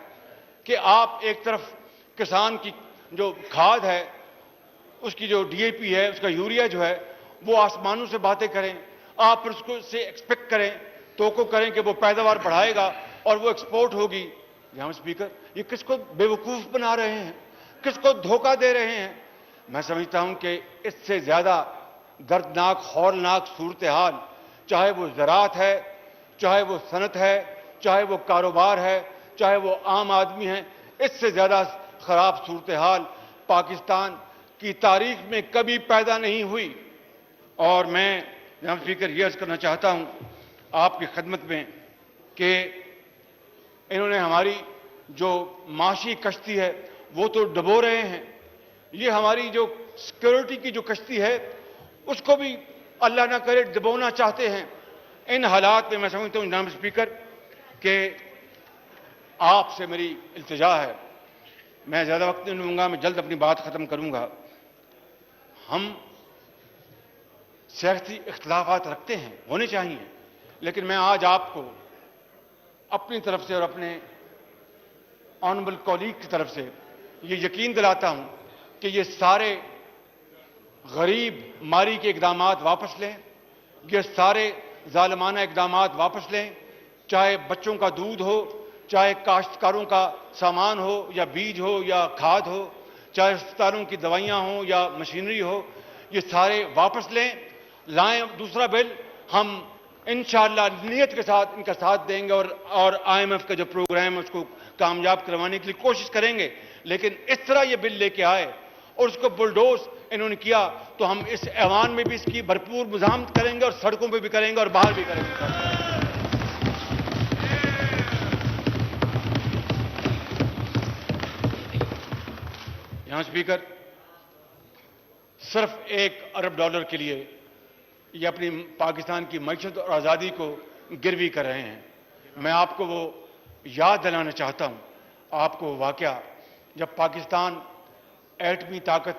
کہ آپ ایک طرف کسان کی جو کھاد ہے، اس کی جو ڈی اے پی ہے، اس کا یوریا جو ہے، وہ آسمانوں سے باتیں کریں، آپ پھر اس کو سے ایکسپیکٹ کریں، توقع کریں کہ وہ پیداوار بڑھائے گا اور وہ ایکسپورٹ ہوگی. جناب اسپیکر، یہ کس کو بیوقوف بنا رہے ہیں، کس کو دھوکہ دے رہے ہیں؟ میں سمجھتا ہوں کہ اس سے زیادہ دردناک، ہولناک صورتحال، چاہے وہ زراعت ہے، چاہے وہ صنعت ہے، چاہے وہ کاروبار ہے، چاہے وہ عام آدمی ہیں، اس سے زیادہ خراب صورتحال پاکستان کی تاریخ میں کبھی پیدا نہیں ہوئی. اور میں جناب اسپیکر یہ عرض کرنا چاہتا ہوں آپ کی خدمت میں کہ انہوں نے ہماری جو معاشی کشتی ہے وہ تو ڈبو رہے ہیں، یہ ہماری جو سیکورٹی کی جو کشتی ہے اس کو بھی اللہ نہ کرے ڈبونا چاہتے ہیں. ان حالات میں سمجھتا ہوں جناب اسپیکر کہ آپ سے میری التجا ہے، میں زیادہ وقت نہیں لوں گا، میں جلد اپنی بات ختم کروں گا. ہم سیاسی اختلافات رکھتے ہیں، ہونے چاہیے، لیکن میں آج آپ کو اپنی طرف سے اور اپنے آنریبل کولیگ کی طرف سے یہ یقین دلاتا ہوں کہ یہ سارے غریب ماری کے اقدامات واپس لیں، یہ سارے ظالمانہ اقدامات واپس لیں، چاہے بچوں کا دودھ ہو، چاہے کاشتکاروں کا سامان ہو یا بیج ہو یا کھاد ہو، چاہے اسپتالوں کی دوائیاں ہوں یا مشینری ہو، یہ سارے واپس لیں، لائیں دوسرا بل. ہم انشاءاللہ نیت کے ساتھ ان کا ساتھ دیں گے اور آئی ایم ایف کا جو پروگرام ہے اس کو کامیاب کروانے کے لیے کوشش کریں گے. لیکن اس طرح یہ بل لے کے آئے اور اس کو بلڈوز انہوں نے کیا تو ہم اس ایوان میں بھی اس کی بھرپور مزاحمت کریں گے اور سڑکوں پہ بھی کریں گے اور باہر بھی کریں گے. یہاں اسپیکر صرف $1 ارب کے لیے یہ اپنی پاکستان کی معیشت اور آزادی کو گروی کر رہے ہیں. میں آپ کو وہ یاد دلانا چاہتا ہوں، آپ کو واقعہ جب پاکستان ایٹمی طاقت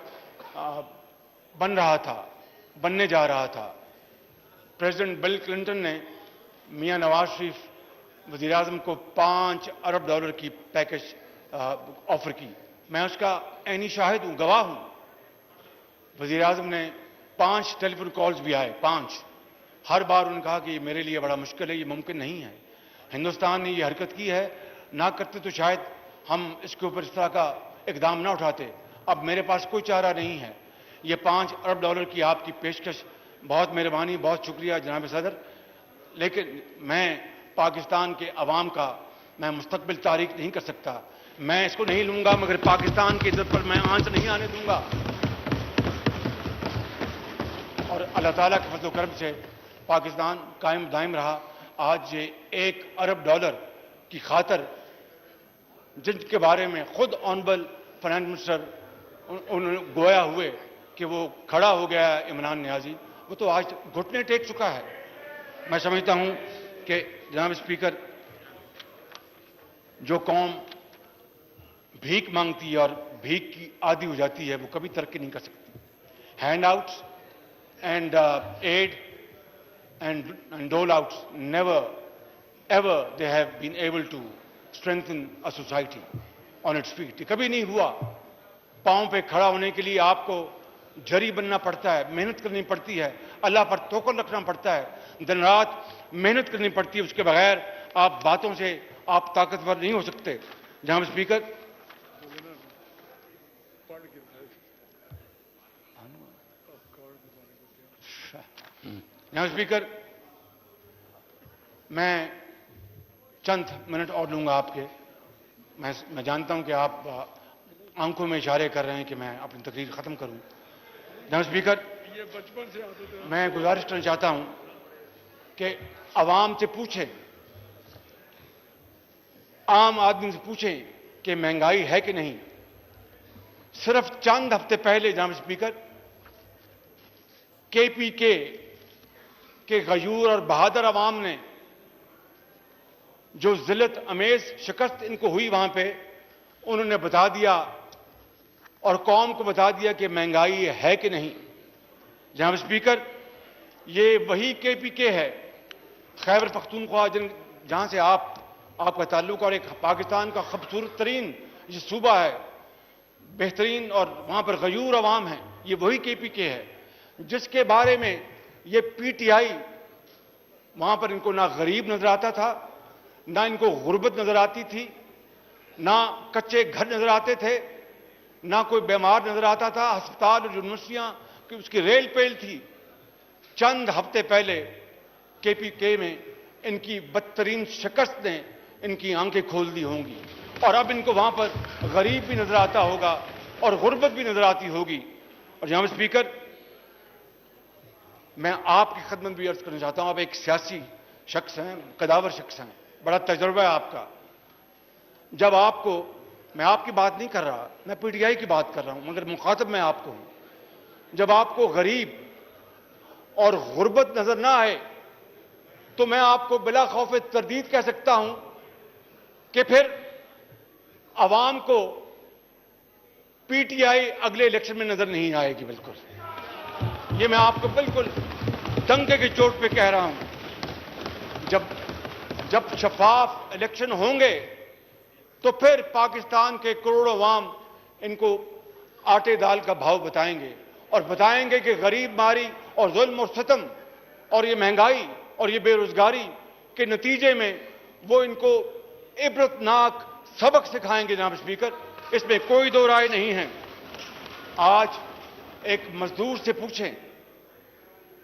بننے جا رہا تھا، پریزیڈنٹ بل کلنٹن نے میاں نواز شریف وزیر اعظم کو $5 ارب کی پیکج آفر کی. میں اس کا عینی شاہد ہوں، گواہ ہوں. وزیر اعظم نے 5 ٹیلی فون کالز بھی آئے، 5. ہر بار انہوں نے کہا کہ یہ میرے لیے بڑا مشکل ہے، یہ ممکن نہیں ہے. ہندوستان نے یہ حرکت کی ہے، نہ کرتے تو شاید ہم اس کے اوپر اس طرح کا اقدام نہ اٹھاتے. اب میرے پاس کوئی چارہ نہیں ہے. یہ $5 ارب کی آپ کی پیشکش بہت مہربانی، بہت شکریہ جناب صدر. لیکن میں پاکستان کے عوام کا میں مستقبل تاریخ نہیں کر سکتا. میں اس کو نہیں لوں گا مگر پاکستان کی عزت پر میں آنچ نہیں آنے دوں گا. اور اللہ تعالیٰ کے فضل و کرم سے پاکستان قائم دائم رہا. آج یہ $1 ارب کی خاطر جن کے بارے میں خود آنریبل فائنانس منسٹر انہوں نے گویا ہوئے کہ وہ کھڑا ہو گیا ہے عمران نیازی، وہ تو آج گھٹنے ٹیک چکا ہے. میں سمجھتا ہوں کہ جناب اسپیکر جو قوم بھیک مانگتی ہے اور بھیک کی عادی ہو جاتی ہے وہ کبھی ترقی نہیں کر سکتی. Hand outs and aid and dole outs, never ever they have been able to strengthen a society on its feet. کبھی نہیں ہوا. پاؤں پہ کھڑا ہونے کے لیے آپ کو جری بننا پڑتا ہے، محنت کرنی پڑتی ہے، اللہ پر توکل رکھنا پڑتا ہے، دن رات محنت کرنی پڑتی ہے. اس کے بغیر آپ باتوں سے آپ طاقتور نہیں ہو سکتے. جناب اسپیکر میں چند منٹ اور لوں گا آپ کے. میں جانتا ہوں کہ آپ آنکھوں میں اشارے کر رہے ہیں کہ میں اپنی تقریر ختم کروں. جناب اسپیکر میں گزارش کرنا چاہتا ہوں کہ عوام سے پوچھیں، عام آدمی سے پوچھیں کہ مہنگائی ہے کہ نہیں. صرف چند ہفتے پہلے جناب اسپیکر KPK کے غیور اور بہادر عوام نے جو ذلت امیز شکست ان کو ہوئی وہاں پہ انہوں نے بتا دیا اور قوم کو بتا دیا کہ مہنگائی ہے کہ نہیں. جناب اسپیکر یہ وہی KPK ہے خیبر پختونخوا جہاں سے آپ آپ کا تعلق اور ایک پاکستان کا خوبصورت ترین یہ صوبہ ہے، بہترین، اور وہاں پر غیور عوام ہیں، یہ وہی کے پی کے ہے جس کے بارے میں یہ پی ٹی آئی، وہاں پر ان کو نہ غریب نظر آتا تھا، نہ ان کو غربت نظر آتی تھی، نہ کچے گھر نظر آتے تھے، نہ کوئی بیمار نظر آتا تھا، ہسپتال اور یونیورسٹیاں کہ اس کی ریل پیل تھی۔ چند ہفتے پہلے کے پی کے میں ان کی بدترین شکست نے ان کی آنکھیں کھول دی ہوں گی، اور اب ان کو وہاں پر غریب بھی نظر آتا ہوگا اور غربت بھی نظر آتی ہوگی۔ اور جناب اسپیکر، میں آپ کی خدمت بھی عرض کرنا چاہتا ہوں، آپ ایک سیاسی شخص ہیں، قداور شخص ہیں، بڑا تجربہ ہے آپ کا۔ جب آپ کو، میں آپ کی بات نہیں کر رہا، میں پی ٹی آئی کی بات کر رہا ہوں، مگر مخاطب میں آپ کو ہوں، جب آپ کو غریب اور غربت نظر نہ آئے تو میں آپ کو بلا خوف تردید کہہ سکتا ہوں کہ پھر عوام کو پی ٹی آئی اگلے الیکشن میں نظر نہیں آئے گی۔ بالکل، یہ میں آپ کو بالکل ڈنکے کی چوٹ پہ کہہ رہا ہوں۔ جب شفاف الیکشن ہوں گے تو پھر پاکستان کے کروڑوں عوام ان کو آٹے دال کا بھاؤ بتائیں گے، اور بتائیں گے کہ غریب ماری اور ظلم اور ستم اور یہ مہنگائی اور یہ بے روزگاری کے نتیجے میں وہ ان کو عبرتناک سبق سکھائیں گے۔ جناب اسپیکر، اس میں کوئی دو رائے نہیں ہے۔ آج ایک مزدور سے پوچھیں،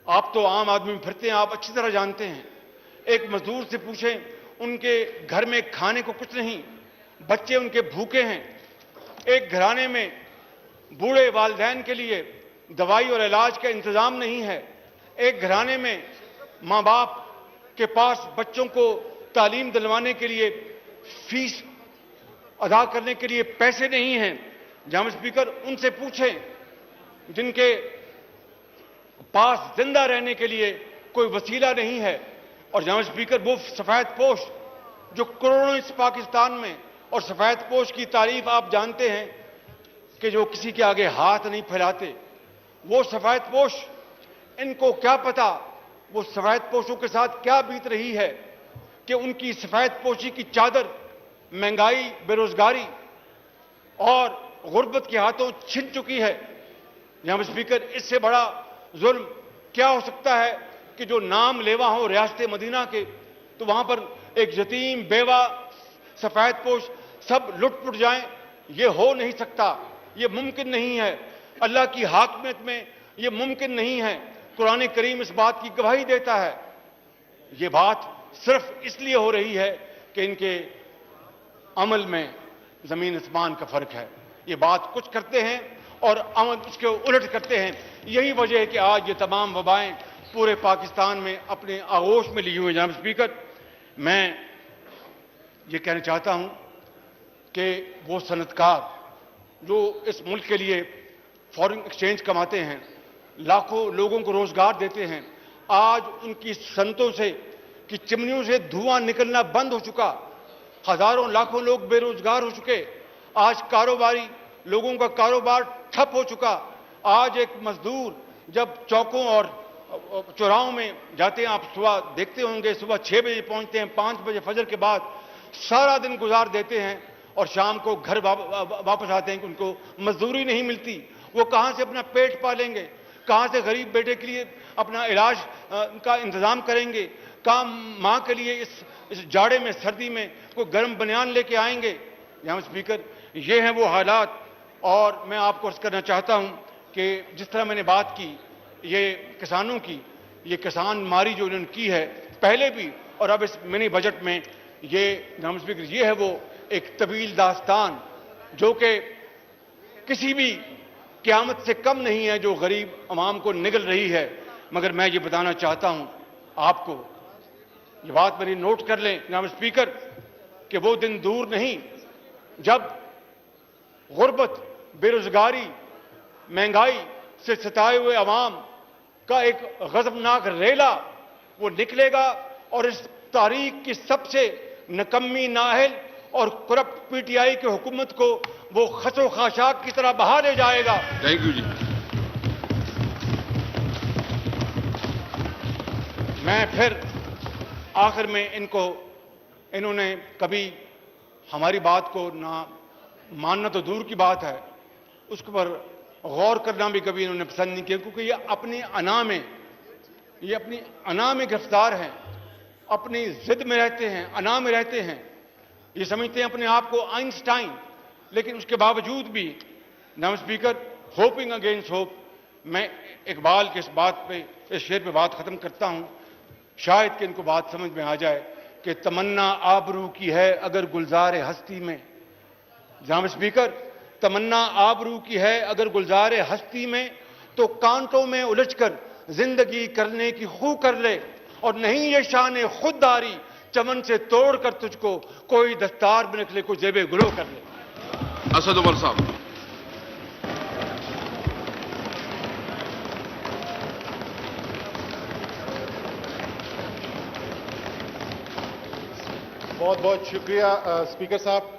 آپ تو عام آدمی میں پھرتے ہیں، آپ اچھی طرح جانتے ہیں، ایک مزدور سے پوچھیں، ان کے گھر میں کھانے کو کچھ نہیں، بچے ان کے بھوکے ہیں، ایک گھرانے میں بوڑھے والدین کے لیے دوائی اور علاج کا انتظام نہیں ہے، ایک گھرانے میں ماں باپ کے پاس بچوں کو تعلیم دلوانے کے لیے فیس ادا کرنے کے لیے پیسے نہیں ہیں۔ جناب اسپیکر، ان سے پوچھیں جن کے پاس زندہ رہنے کے لیے کوئی وسیلہ نہیں ہے۔ اور جناب اسپیکر، وہ سفید پوش جو کروڑوں اس پاکستان میں، اور سفید پوش کی تعریف آپ جانتے ہیں کہ جو کسی کے آگے ہاتھ نہیں پھیلاتے، وہ سفید پوش، ان کو کیا پتا وہ سفید پوشوں کے ساتھ کیا بیت رہی ہے کہ ان کی سفید پوشی کی چادر مہنگائی، بے روزگاری اور غربت کے ہاتھوں چھن چکی ہے۔ جناب اسپیکر، اس سے بڑا ظلم کیا ہو سکتا ہے کہ جو نام لیوا ہو ریاست مدینہ کے، تو وہاں پر ایک یتیم، بیوہ، سفید پوش سب لٹ پٹ جائیں؟ یہ ہو نہیں سکتا، یہ ممکن نہیں ہے، اللہ کی حاکمیت میں یہ ممکن نہیں ہے۔ قرآن کریم اس بات کی گواہی دیتا ہے۔ یہ بات صرف اس لیے ہو رہی ہے کہ ان کے عمل میں زمین آسمان کا فرق ہے۔ یہ بات کچھ کرتے ہیں اور عمل اس کے الٹ کرتے ہیں۔ یہی وجہ ہے کہ آج یہ تمام وبائیں پورے پاکستان میں اپنے آغوش میں لی ہوئی ہیں۔ جناب اسپیکر، میں یہ کہنا چاہتا ہوں کہ وہ صنعت کار جو اس ملک کے لیے فارن ایکسچینج کماتے ہیں، لاکھوں لوگوں کو روزگار دیتے ہیں، آج ان کی صنعتوں سے کی چمنیوں سے دھواں نکلنا بند ہو چکا، ہزاروں لاکھوں لوگ بے روزگار ہو چکے، آج کاروباری لوگوں کا کاروبار ٹھپ ہو چکا۔ آج ایک مزدور جب چوکوں اور چوراہوں میں جاتے ہیں، آپ صبح دیکھتے ہوں گے، صبح 6 بجے پہنچتے ہیں، 5 بجے فجر کے بعد سارا دن گزار دیتے ہیں اور شام کو گھر واپس آتے ہیں کہ ان کو مزدوری نہیں ملتی۔ وہ کہاں سے اپنا پیٹ پالیں گے؟ کہاں سے غریب بیٹے کے لیے اپنا علاج کا انتظام کریں گے؟ کہاں ماں کے لیے اس جاڑے میں، سردی میں کوئی گرم بنیان لے کے آئیں گے؟ جناب اسپیکر، یہ ہیں وہ حالات۔ اور میں آپ کو عرض کرنا چاہتا ہوں کہ جس طرح میں نے بات کی یہ کسانوں کی، یہ کسان ماری جو انہوں نے کی ہے پہلے بھی اور اب اس منی بجٹ میں، یہ جناب اسپیکر یہ ہے وہ ایک طویل داستان جو کہ کسی بھی قیامت سے کم نہیں ہے، جو غریب عوام کو نگل رہی ہے۔ مگر میں یہ بتانا چاہتا ہوں آپ کو، یہ بات میری نوٹ کر لیں جناب اسپیکر، کہ وہ دن دور نہیں جب غربت، بے روزگاری، مہنگائی سے ستائے ہوئے عوام کا ایک غضبناک ریلا وہ نکلے گا اور اس تاریخ کی سب سے نکمی، نااہل اور کرپٹ پی ٹی آئی کی حکومت کو وہ خس و خاشاک کی طرح بہا لے جائے گا۔ تھینک یو جی۔ میں پھر آخر میں ان کو انہوں نے کبھی ہماری بات کو نہ ماننا تو دور کی بات ہے، اس کے پر غور کرنا بھی کبھی انہوں نے پسند نہیں کیا، کیونکہ یہ اپنی انا میں گرفتار ہیں، اپنی ضد میں رہتے ہیں، انا میں رہتے ہیں، یہ سمجھتے ہیں اپنے آپ کو آئنسٹائن، لیکن اس کے باوجود بھی جناب اسپیکر ہوپنگ اگینسٹ ہوپ، میں اقبال کے اس شعر پہ بات ختم کرتا ہوں، شاید کہ ان کو بات سمجھ میں آ جائے کہ تمنا آبرو کی ہے اگر گلزار ہستی میں، جناب اسپیکر تمنا آبرو کی ہے اگر گلزار ہستی میں، تو کانٹوں میں الجھ کر زندگی کرنے کی خو کر لے، اور نہیں یہ شان خودداری چمن سے توڑ کر تجھ کو کوئی دستار میں نکلے، کوئی جیب گلو کر لے۔ اسد عمر صاحب، بہت بہت شکریہ اسپیکر صاحب۔